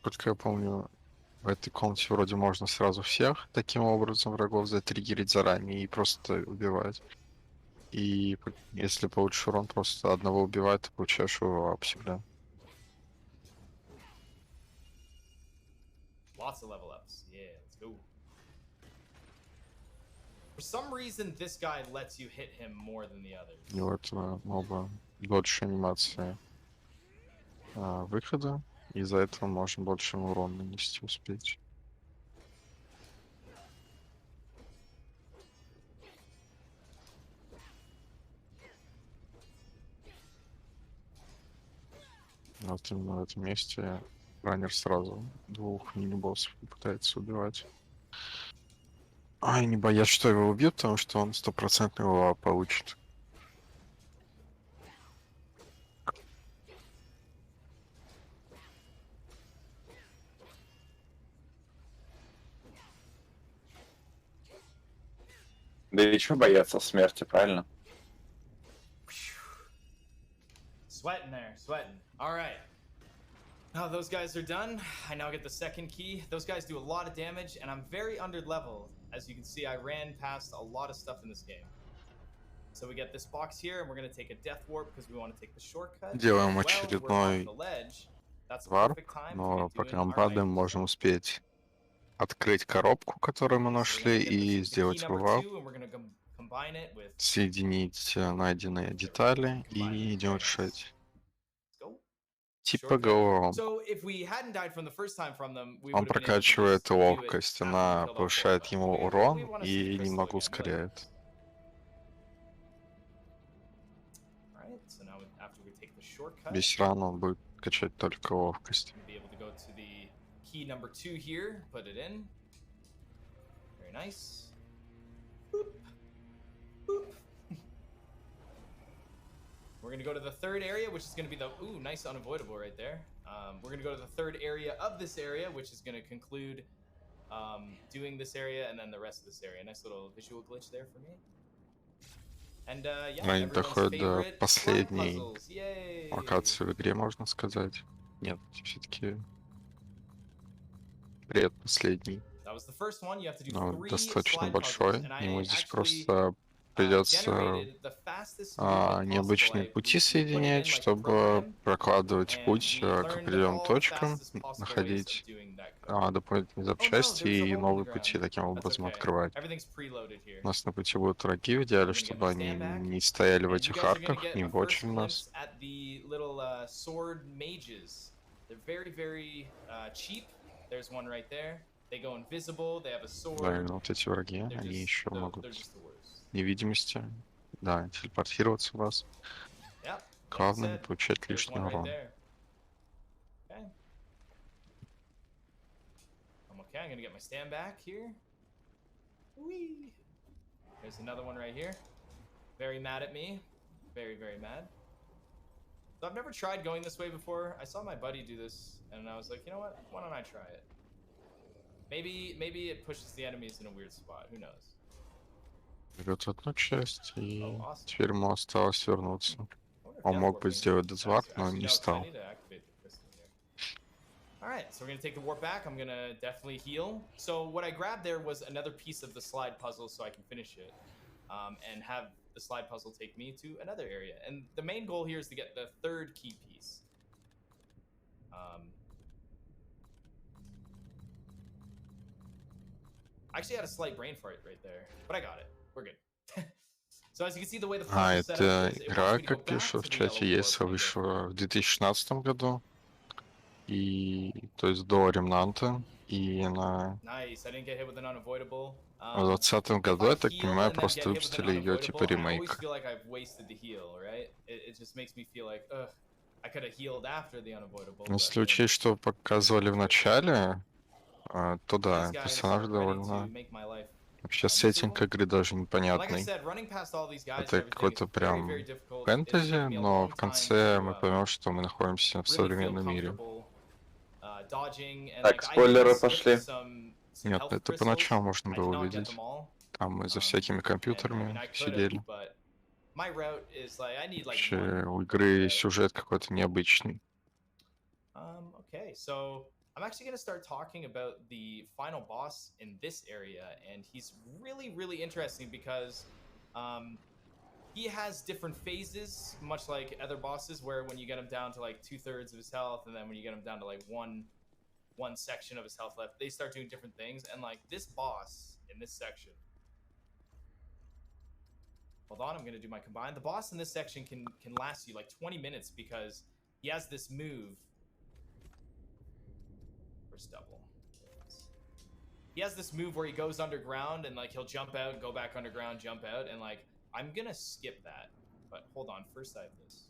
Только я помню, в этой комнате вроде можно сразу всех таким образом врагов затриггерить заранее и просто убивать. И если получишь урон, просто одного убивать, ты получаешь его ап всегда. Lots of level ups. Yeah, let's go. For some reason, this guy lets you hit him more than the others. И у этого моба больше анимации выхода, и из-за этого можно больше урон нанести успеть. Вот именно в этом месте раннер сразу двух мини-боссов пытается убивать. Ай, не боясь, что его убьют, потому что он 100% его получит. Да и чего бояться смерти, правильно? Sweating there, sweating. All right. Now those guys are done. I now get the second key. Those guys do a lot of damage, and I'm very under leveled. As you can see, I ran past a lot of stuff in this game. So we get this box here, and we're gonna take a death warp because we want to take the shortcut. Делаем Well, we're off очередной the ledge. That's a варп, perfect time to но get пока doing мы our падаем, items. можем успеть открыть коробку, которую мы So we're gonna нашли, get и the key сделать number варп, 2, and we're gonna combine it with. соединить найденные детали и идем решать. Типа головолом. Он прокачивает ловкость, она повышает ему урон и немного ускоряет. Весь ран он будет качать только ловкость. We're going to go to the third area, which is going to be the... Ooh, nice unavoidable right there. We're going to go to the third area of this area, which is going to conclude doing this area and then the rest of this area. Nice little visual glitch there for me. And, yeah, Они доходят до последней Yay! локации в игре, можно сказать. Нет, все-таки предпоследний. Но достаточно большой, и мы здесь просто придется необычные пути соединять, чтобы прокладывать путь к определенным точкам, находить дополнительные запчасти и новые пути таким образом открывать. У нас на пути будут враги, в идеале, чтобы они не стояли в этих арках, не бочили нас. Да, и вот эти враги, они еще могут невидимости Да, телепортироваться в вас. Yep. Главное не получать лишний урон. Okay. Okay, I'm gonna get my stand back here. Whee! There's another one right here. Very mad at me. Very, very mad. So I've never tried going this way before. I saw my buddy do this, and I was like, you know what? Why don't I try it? Maybe it pushes the enemies in a weird spot. Who knows? Берет одну часть, и теперь ему осталось вернуться. Он Death мог бы warping сделать is дезварп, faster. но Actually, не no, 'cause I стал. need to activate the crystal here. All right, so we're gonna take the warp back. I'm gonna definitely heal. So what I grabbed there was another piece of the slide puzzle, so I can finish it, and have the slide puzzle take me to another area. And the main goal here is to get the third key piece. I actually had a slight brain fart right there, but I got it. We're good. So as you can see, the way the puzzle setup Это is, it игра, wants me to go как back пишут to в the чате, yellow ESA warp and go вышла в 2016 году, и то есть до ремнанта, и на Nice. I didn't get hit with an unavoidable. в 2020 году, я так понимаю, просто Get hit with an выпустили ее типа unavoidable, I always ремейк. feel like I've wasted the heal, right? It just makes me feel like, ugh, I could have healed after the unavoidable. Если учесть, что показывали в начале, то да, These guys персонаж are ready to довольно... make my life Вообще сеттинг игры даже Like I непонятный. said, running past all these guys and Это everything is какой-то very, прям very difficult. It's фэнтези, taken me a но long в time конце мы to поймем, что мы находимся в really feel современном мире. comfortable dodging, and Так, like I спойлеры skipped пошли. some Нет, health это crystals. поначалу можно I did было not get увидеть. them all. Там мы за всякими And I mean, компьютерами I could have, сидели. but my route is like I need like Вообще у one игры route. сюжет какой-то необычный. Okay, so I'm actually going to start talking about the final boss in this area, and he's really, really interesting because he has different phases, much like other bosses, where when you get him down to like 2/3 of his health, and then when you get him down to like one section of his health left, they start doing different things. And like this boss in this section, hold on, I'm gonna do my combine. The boss in this section can last you like 20 minutes because he has this move. Where's double? He has this move where he goes underground and like he'll jump out, go back underground, jump out, and like I'm gonna skip that. But hold on, first I have this.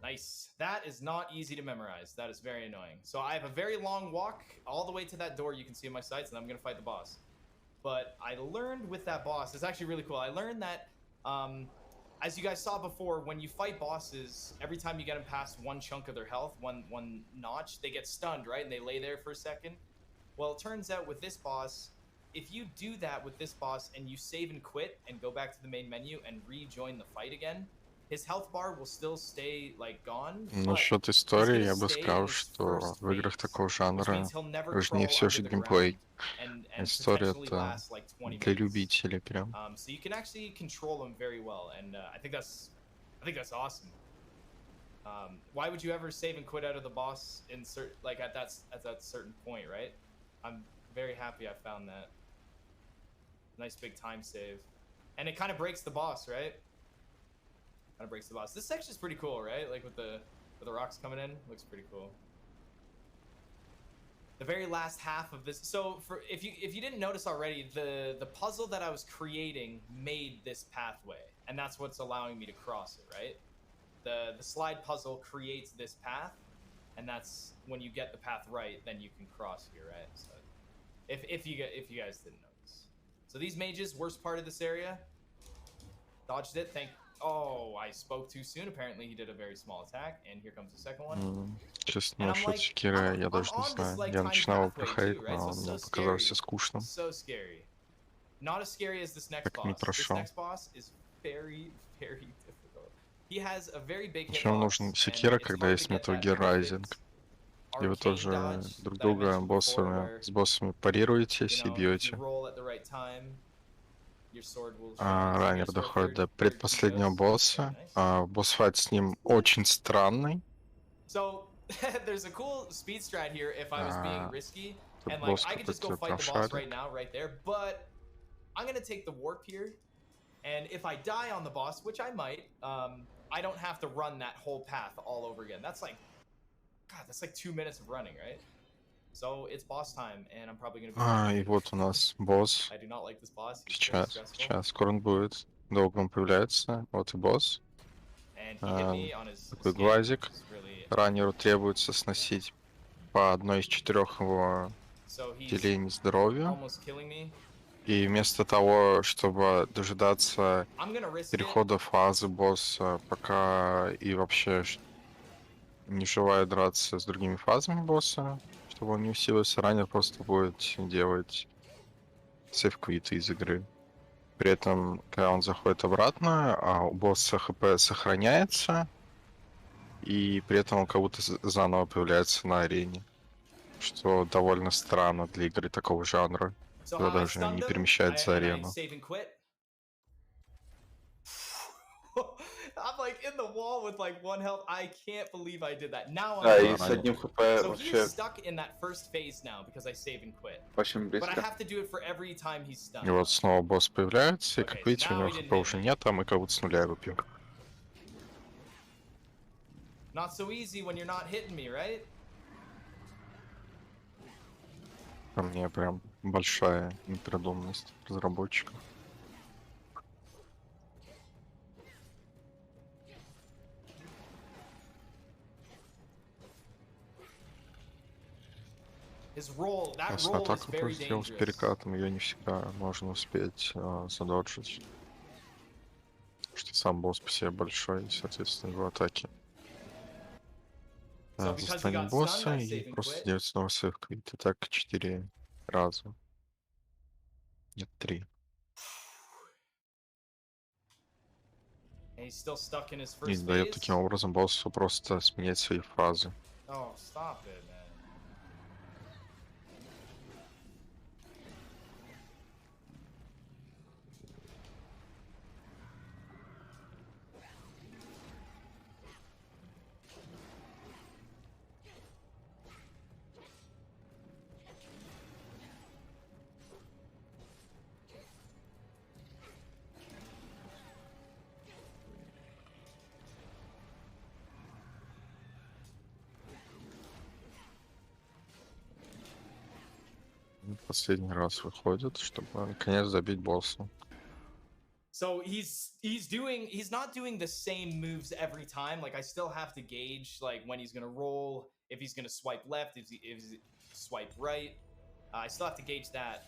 Nice. That is not easy to memorize. That is very annoying. So I have a very long walk all the way to that door you can see in my sights, and I'm going to fight the boss. But I learned with that boss, it's actually really cool. I learned that, as you guys saw before, when you fight bosses, every time you get them past one chunk of their health, one notch, they get stunned, right? And they lay there for a second. Well, it turns out with this boss, if you do that with this boss and you save and quit and go back to the main menu and rejoin the fight again, his health bar will still stay like gone. Насчет истории я бы сказал, что в играх такого жанра важнее все же геймплей. История это для любителей прям. So you can actually control him very well, and I think that's awesome. Why would you ever save and quit out of the boss in like at that certain point, right? I'm very happy I found that. Nice big time save, and it kind of breaks the boss, right? Kind of breaks the boss. This section's pretty cool, right? Like with the rocks coming in, looks pretty cool. The very last half of this. So for if you didn't notice already, the puzzle that I was creating made this pathway, and that's what's allowing me to cross it, right? The slide puzzle creates this path, and that's when you get the path right, then you can cross here, right? So if you guys didn't notice. So these mages, worst part of this area, dodged it. Oh, I spoke too soon. Apparently he did a very small attack, and here comes the second one. Честно, насчет секира я даже не знаю. Я начинал проходить, но мне показалось скучным. So scary. Not as scary as this next Так не boss. This прошел. next boss is very, very difficult. He has a very big Причем hitbox, нужен and секира, it's когда hard есть to get Metal that Gear perfect Rising. И вы arcane тоже dodge друг that I друга mentioned before, where, с боссами парируетесь you и know, if you бьете. roll at the right time, your sword will Раннер доходит до предпоследнего босса. Босс-файт с ним очень странный. So there's a cool speed strat here if I was being risky, and like босс I could just go какой-то fight the boss right now, right there, but I'm gonna take the warp here, and if I die on the boss, which I might, I don't have to run that whole path all over again. That's like God, that's like 2 minutes of running, right? So it's boss time, and I'm probably gonna be. И вот у нас босс. I do not like this boss. He's very Сейчас, stressful. сейчас, скоро он будет. Долго он появляется. Вот и босс. And he hit me on his Такой escape, глазик. which is really... Раннеру требуется сносить по одной из 4 его So he's делений здоровья. almost killing me. И вместо того, чтобы дожидаться I'm gonna risk it. перехода фазы босса, пока и вообще не желая драться с другими фазами босса, чтобы он не усилился, ранее просто будет делать сейф-квиты из игры. При этом, когда он заходит обратно, а у босса хп сохраняется, и при этом он как будто заново появляется на арене. Что довольно странно для игры такого жанра, когда даже не перемещается арену. I'm like in the wall with like 1 health. I can't believe I did that. Now Да, I'm и с одним хп so вообще he's stuck in that first phase now because I save and quit. очень But I близко. have to do it for every time he's stunned. И вот снова босс появляется, и Okay, как видите, so у now него he хп didn't уже hit me. нет, а мы как будто с нуля его пьем. Not so easy when you're not hitting me, right? По мне прям большая непродуманность разработчиков. His roll, that Если roll is атаку very сделать с dangerous. перекатом, ее не всегда можно успеть задоджить. Потому что сам босс по себе большой, и, соответственно, его атаки. So because he Застанем got stunned, босса I и save and просто quit. делать снова сейф-квит. И так 4 раза. Нет, 3. And he's still stuck in his И first дает phase. таким образом боссу просто сменять свои фазы. Oh, stop it, man. Последний раз выходит, чтобы наконец забить босса. So he's not doing the same moves every time. Like I still have to gauge like when he's gonna roll, if he's gonna swipe left, if he's swipe right. I still have to gauge that.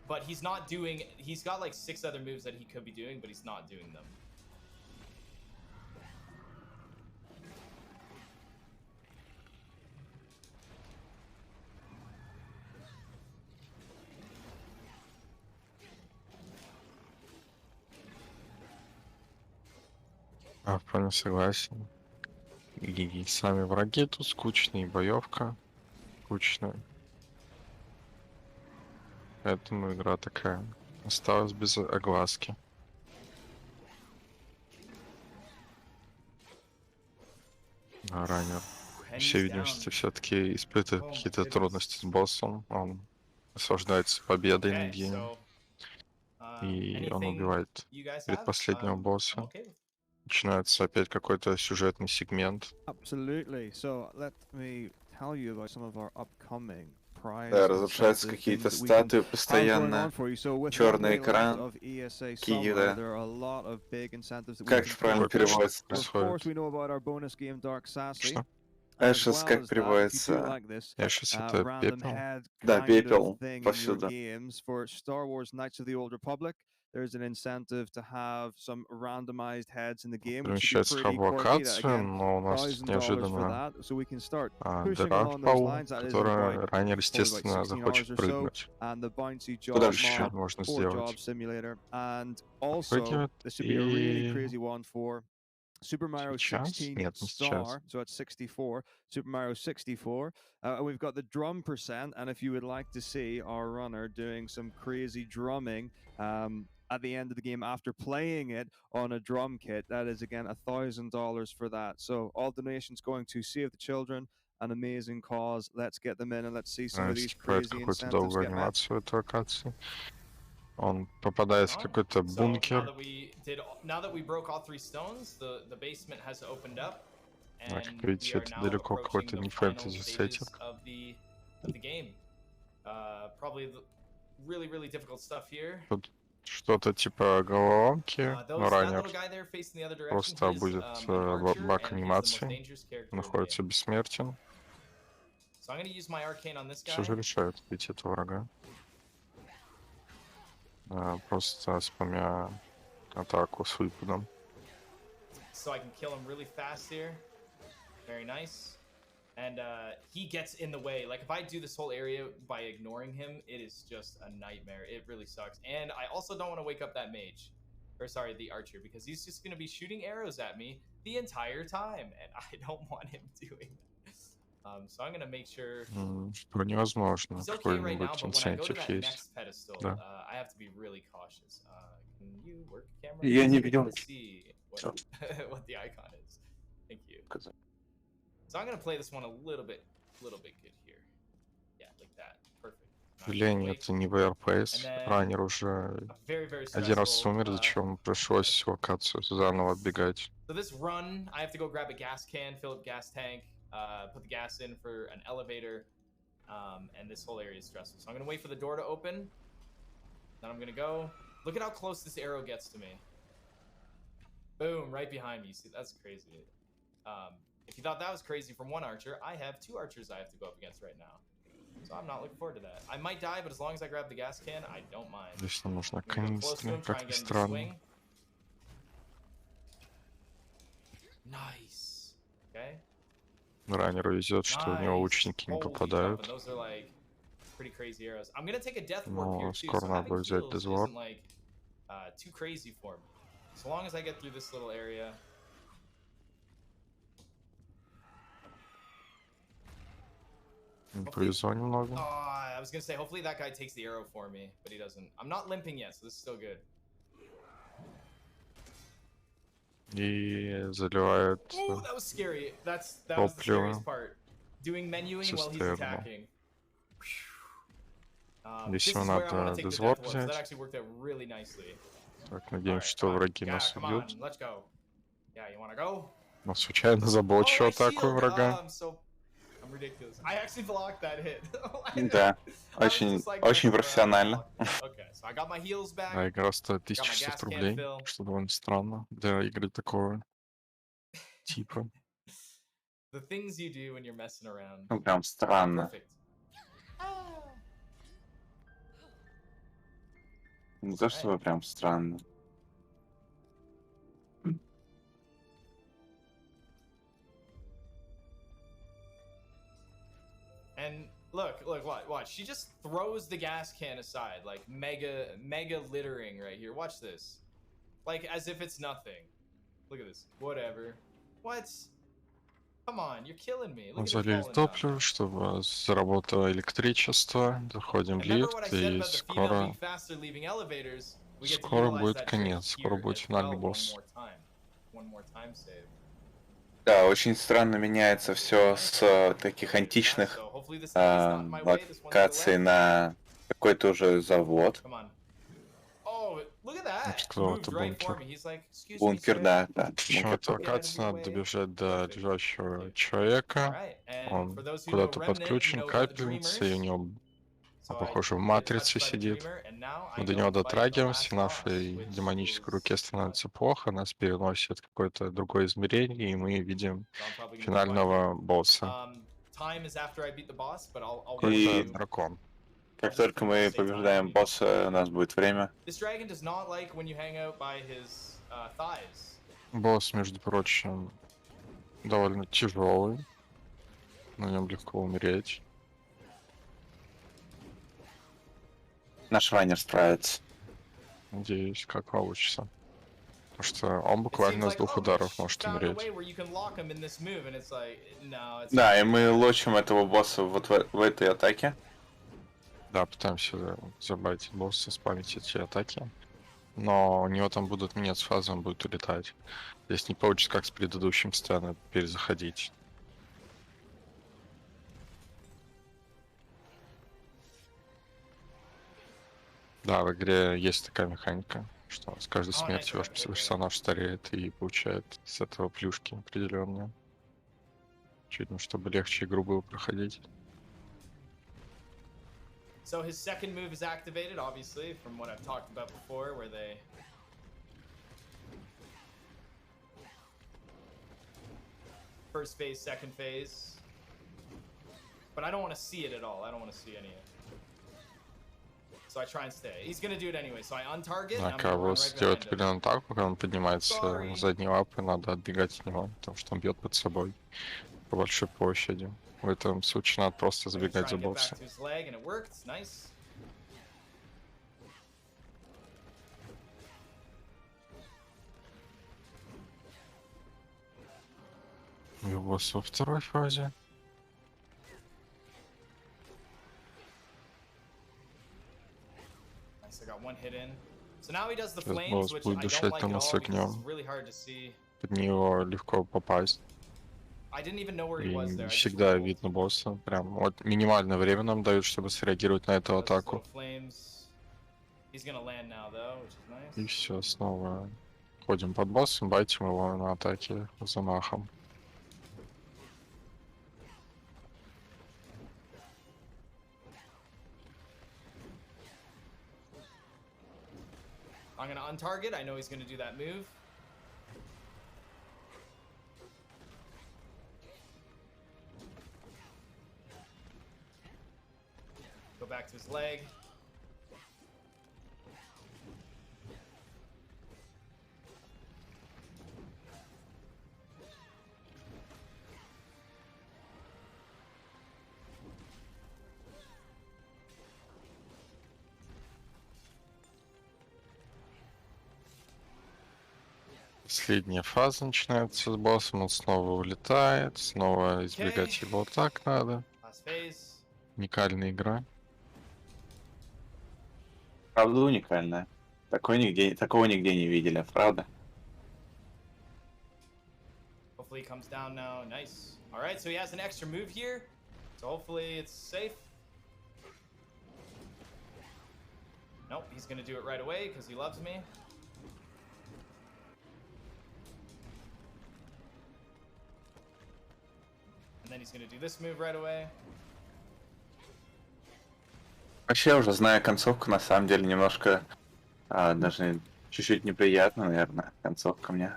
But he's not doing. He's got like 6 other moves that he could be doing, but he's not doing them. Вполне согласен. И сами враги тут скучные, и боевка скучная. Поэтому игра такая осталась без огласки. А ранее, по всей видимости, все-таки испытывает какие-то трудности с боссом. Он наслаждается победой над ним. И он убивает предпоследнего босса. Начинается опять какой-то сюжетный сегмент. Да, разрушаются какие-то статуи постоянно, черный экран, какие-то... Как же правильно переводится? Что? Ashes как переводится? Ashes — это пепел? Да, пепел повсюду. There's an incentive to have some randomized heads in the game, which should be Перемещается pretty в quirky. локацию, Again, но у нас тут $1,000 for неожиданно that, so we can start pushing дыра в along those полу, lines. That is in которая about ранее, probably about естественно, $16 захочет or so, прыгнуть. and the bouncy Куда job же еще mod Можно for Job сделать. Simulator, and also Прыгивает, this should be a really и crazy one for Super Mario сейчас? 16 Нет, не сейчас. Star, so it's 64, Super Mario 64. And we've got the drum percent, and if you would like to see our runner doing some crazy drumming at the end of the game after playing it on a drum kit, that is again $1,000 for that. So all donations going to Save the Children, an amazing cause. Let's get them in and let's see some of these Скрывает crazy какую-то incentives долгую get met. анимацию этой локации. Он попадает в какой-то бункер. Now that we broke all 3 stones, the basement has opened up. Как and видите, we are это now далеко approaching какой-то the не final фэнтези stages сеттинг. of the game. Probably the really difficult stuff here. Тут что-то типа головоломки, но That раннер little guy there facing the other direction, просто he is будет an archer, баг and he's the most анимации, dangerous character in the находится game. бессмертен. So I'm gonna use my arcane on this Все guy. же решает убить этого врага. Просто спамя атаку с выпадом. So I can kill him really fast here. Very nice. And he gets in the way. Like if I do this whole area by ignoring him, it is just a nightmare. It really sucks. And I also don't want to wake up that mage. Or sorry, the archer, because he's just going to be shooting arrows at me the entire time. And I don't want him doing that. So I'm going to make sure... Что невозможно. He's okay right now, Какой-нибудь but when I go to инцентив that есть. next pedestal, Да. I have to be really cautious. Can you work the camera? Я не I видел. can't see what the icon is. Thank you. So I'm gonna play this one a little bit good here. Yeah, like that. Perfect. К сожалению, это не ВРПС. Раннер уже один раз умер, за чего ему пришлось локацию заново отбегать. So this run, I have to go grab a gas can, fill up gas tank, put the gas in for an elevator, and this whole area is stressful. So I'm gonna wait for the door to open. Then I'm gonna go. Look at how close this arrow gets to me. Boom, right behind me. See, that's crazy. If you thought that was crazy from one archer, I have two archers I have to go up against right now. So I'm not looking forward to that. I might die, but as long as I grab the gas can, I don't mind. Здесь нам нужна I'm gonna go close to канистра, him, try как and ни get him to странно. swing. Nice. Okay. Раннеру везет, что у него лучники не Holy попадают. jumping, those are like pretty crazy arrows. I'm gonna take a death warp Но here too, скоро so надо having будет взять heals дезварп. isn't like too crazy for me. So long as I get through this little area. Повезло немного. I was gonna say, hopefully that guy takes the arrow for me, but he doesn't. I'm not limping yet, so this is still good. И заливает Oh, that was scary. That was the scariest part. Doing menuing while he's attacking. Здесь This ему is where I want надо to take the дезварп death warp, so that взять. actually worked out really nicely. Так, надеемся, что враги нас Come убьют. on, let's go. Yeah, you wanna go? Но случайно заблочу my атаку shield! врага. I'm ridiculous. I actually blocked that hit. Да, очень профессионально. Okay, so I got my heals back. А игра стоит Got my 1600 gas can рублей, fill. что довольно странно для игры такого типа. The things you do when you're messing around. Ну, прям странно. Perfect. Не то чтобы прям странно. And look, watch. She just throws the gas can aside, like mega littering right here. Watch this. Like as if it's nothing. Look at this. Whatever. What? Come on, you're killing me. Look at it Залили falling down. топливо, чтобы заработало электричество. Заходим в Remember what I лифт, said и about the female being faster leaving elevators? We get to скоро utilize будет that конец, trick скоро here будет as финальный well босс. one more time save. Да, очень странно меняется все с таких античных So hopefully this enemy's not in my way. This one's to the локаций left. на какой-то уже завод. Come on. Oh, look at that. Что Moved это right for бункер? me. He's like, excuse me, Бункер, sir. да, да. Причем бункер. эта локация надо добежать до лежащего человека. Alright, and Он for those who know куда-то Remnant, you подключен know about the капельницей, и у Dreamers. него, So похоже, в I get матрице touched by the сидит. Dreamer, and now I Мы до go него and fight the дотрагиваемся, last нашей boss, which демонической is руке становится плохо, нас переносит в какое-то другое измерение, и мы видим So I'm probably gonna be финального босса. Time is after I beat the boss, but I'll Это И- warn you. дракон. Как только мы побеждаем босса, у нас будет время. This dragon does not like when you hang out by his thighs. Босс, между прочим, довольно тяжелый. На нем легко умереть. Наш раннер справится. Надеюсь, как получится. Потому что он буквально с двух ударов может умереть. Да, и мы лочим этого босса вот в этой атаке. Да, пытаемся забайтить босса, спамить эти атаки. Но у него там будут меняться фазы, он будет улетать. Здесь не получится, как с предыдущим сценой, перезаходить. Да, в игре есть такая механика, что с каждой смертью ваш персонаж стареет и получает с этого плюшки определенные. Чуть, чтобы легче игру было проходить. So his second move is activated, obviously, from what I've talked about before, where they... First phase, second phase. But I don't want to see it at all. I don't want to see any of it. So I try and stay. He's going to do it anyway, so I untarget, and I'm going to run right behind him. Делать так, пока он поднимается на задние лапы, надо отбегать от него, потому что он бьет под собой по большой площади. В этом случае надо просто забегать за боссом. И босс во второй фазе. Сейчас босс будет дышать там с огнем. Под него легко попасть. И не всегда видно босса. Прям вот минимальное время нам дают, чтобы среагировать на эту атаку. И все, снова ходим под боссом, байтим его на атаке замахом. I'm gonna untarget. I know he's gonna do that move. Go back to his leg. Последняя фаза начинается с боссом, он снова улетает, снова избегать его так надо. Уникальная игра. Правда уникальная. Такого нигде не видели, правда? Hopefully he comes down now. Nice. All right, so he has an extra move here. So hopefully it's safe. Nope, he's gonna do it right away because he loves me. And then he's gonna do this move right away. Вообще, уже зная концовку, на самом деле немножко, даже чуть-чуть неприятно, наверное, концовка мне.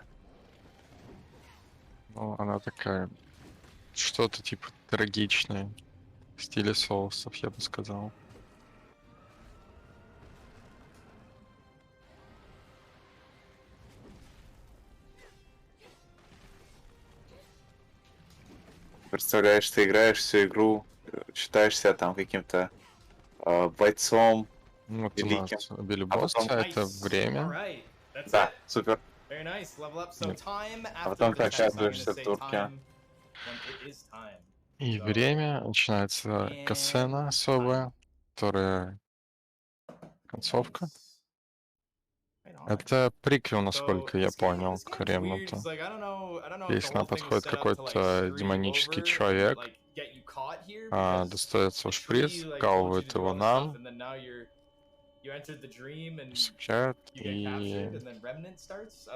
Ну, она такая, что-то типа трагичное, в стиле соусов, я бы сказал. Представляешь, ты играешь всю игру, считаешь себя там каким-то бойцом, Вот у великим. нас убили босса, это время. Да, супер. А потом ты оказываешься в турке. И время, начинается касцена особая, которая концовка. Это приквел, насколько я понял, к Ремнанту. Если нам подходит какой-то демонический человек, достается шприц, вкалывает его нам, сообщает, и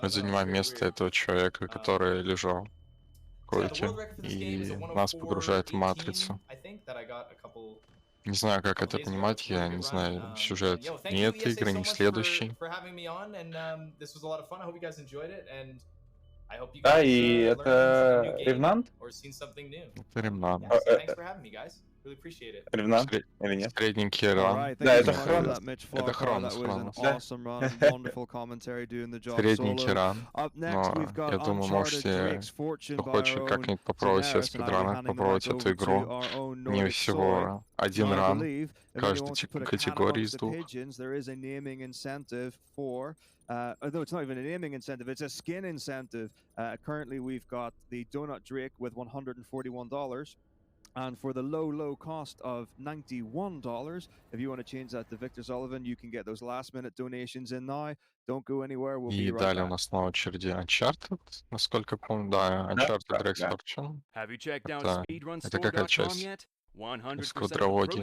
мы занимаем место этого человека, который лежал в койке, и нас погружает в матрицу. Не знаю, как это понимать, я не знаю сюжет ни этой игры, ни следующей. Да, и это Ревнант? Это Ремнант. Ревнант или нет? Средненький ран. Да, это Хронос. Это Хронос. Средненький ран. Но я думаю, можете, кто хочет как-нибудь попробовать себе спидранах, попробовать эту игру. Не всего один ран. Каждой категории из двух. Although it's not even an aiming incentive, it's a skin incentive. Currently, we've got the Donut Drake with $141. And for the low cost of $91, if you want to change that to Victor Sullivan, you can get those last-minute donations in now. Don't go anywhere. We'll be И right далее у back. нас на очереди Uncharted, насколько помню. Да, Uncharted Resurrection. Это какая часть из квадрологии.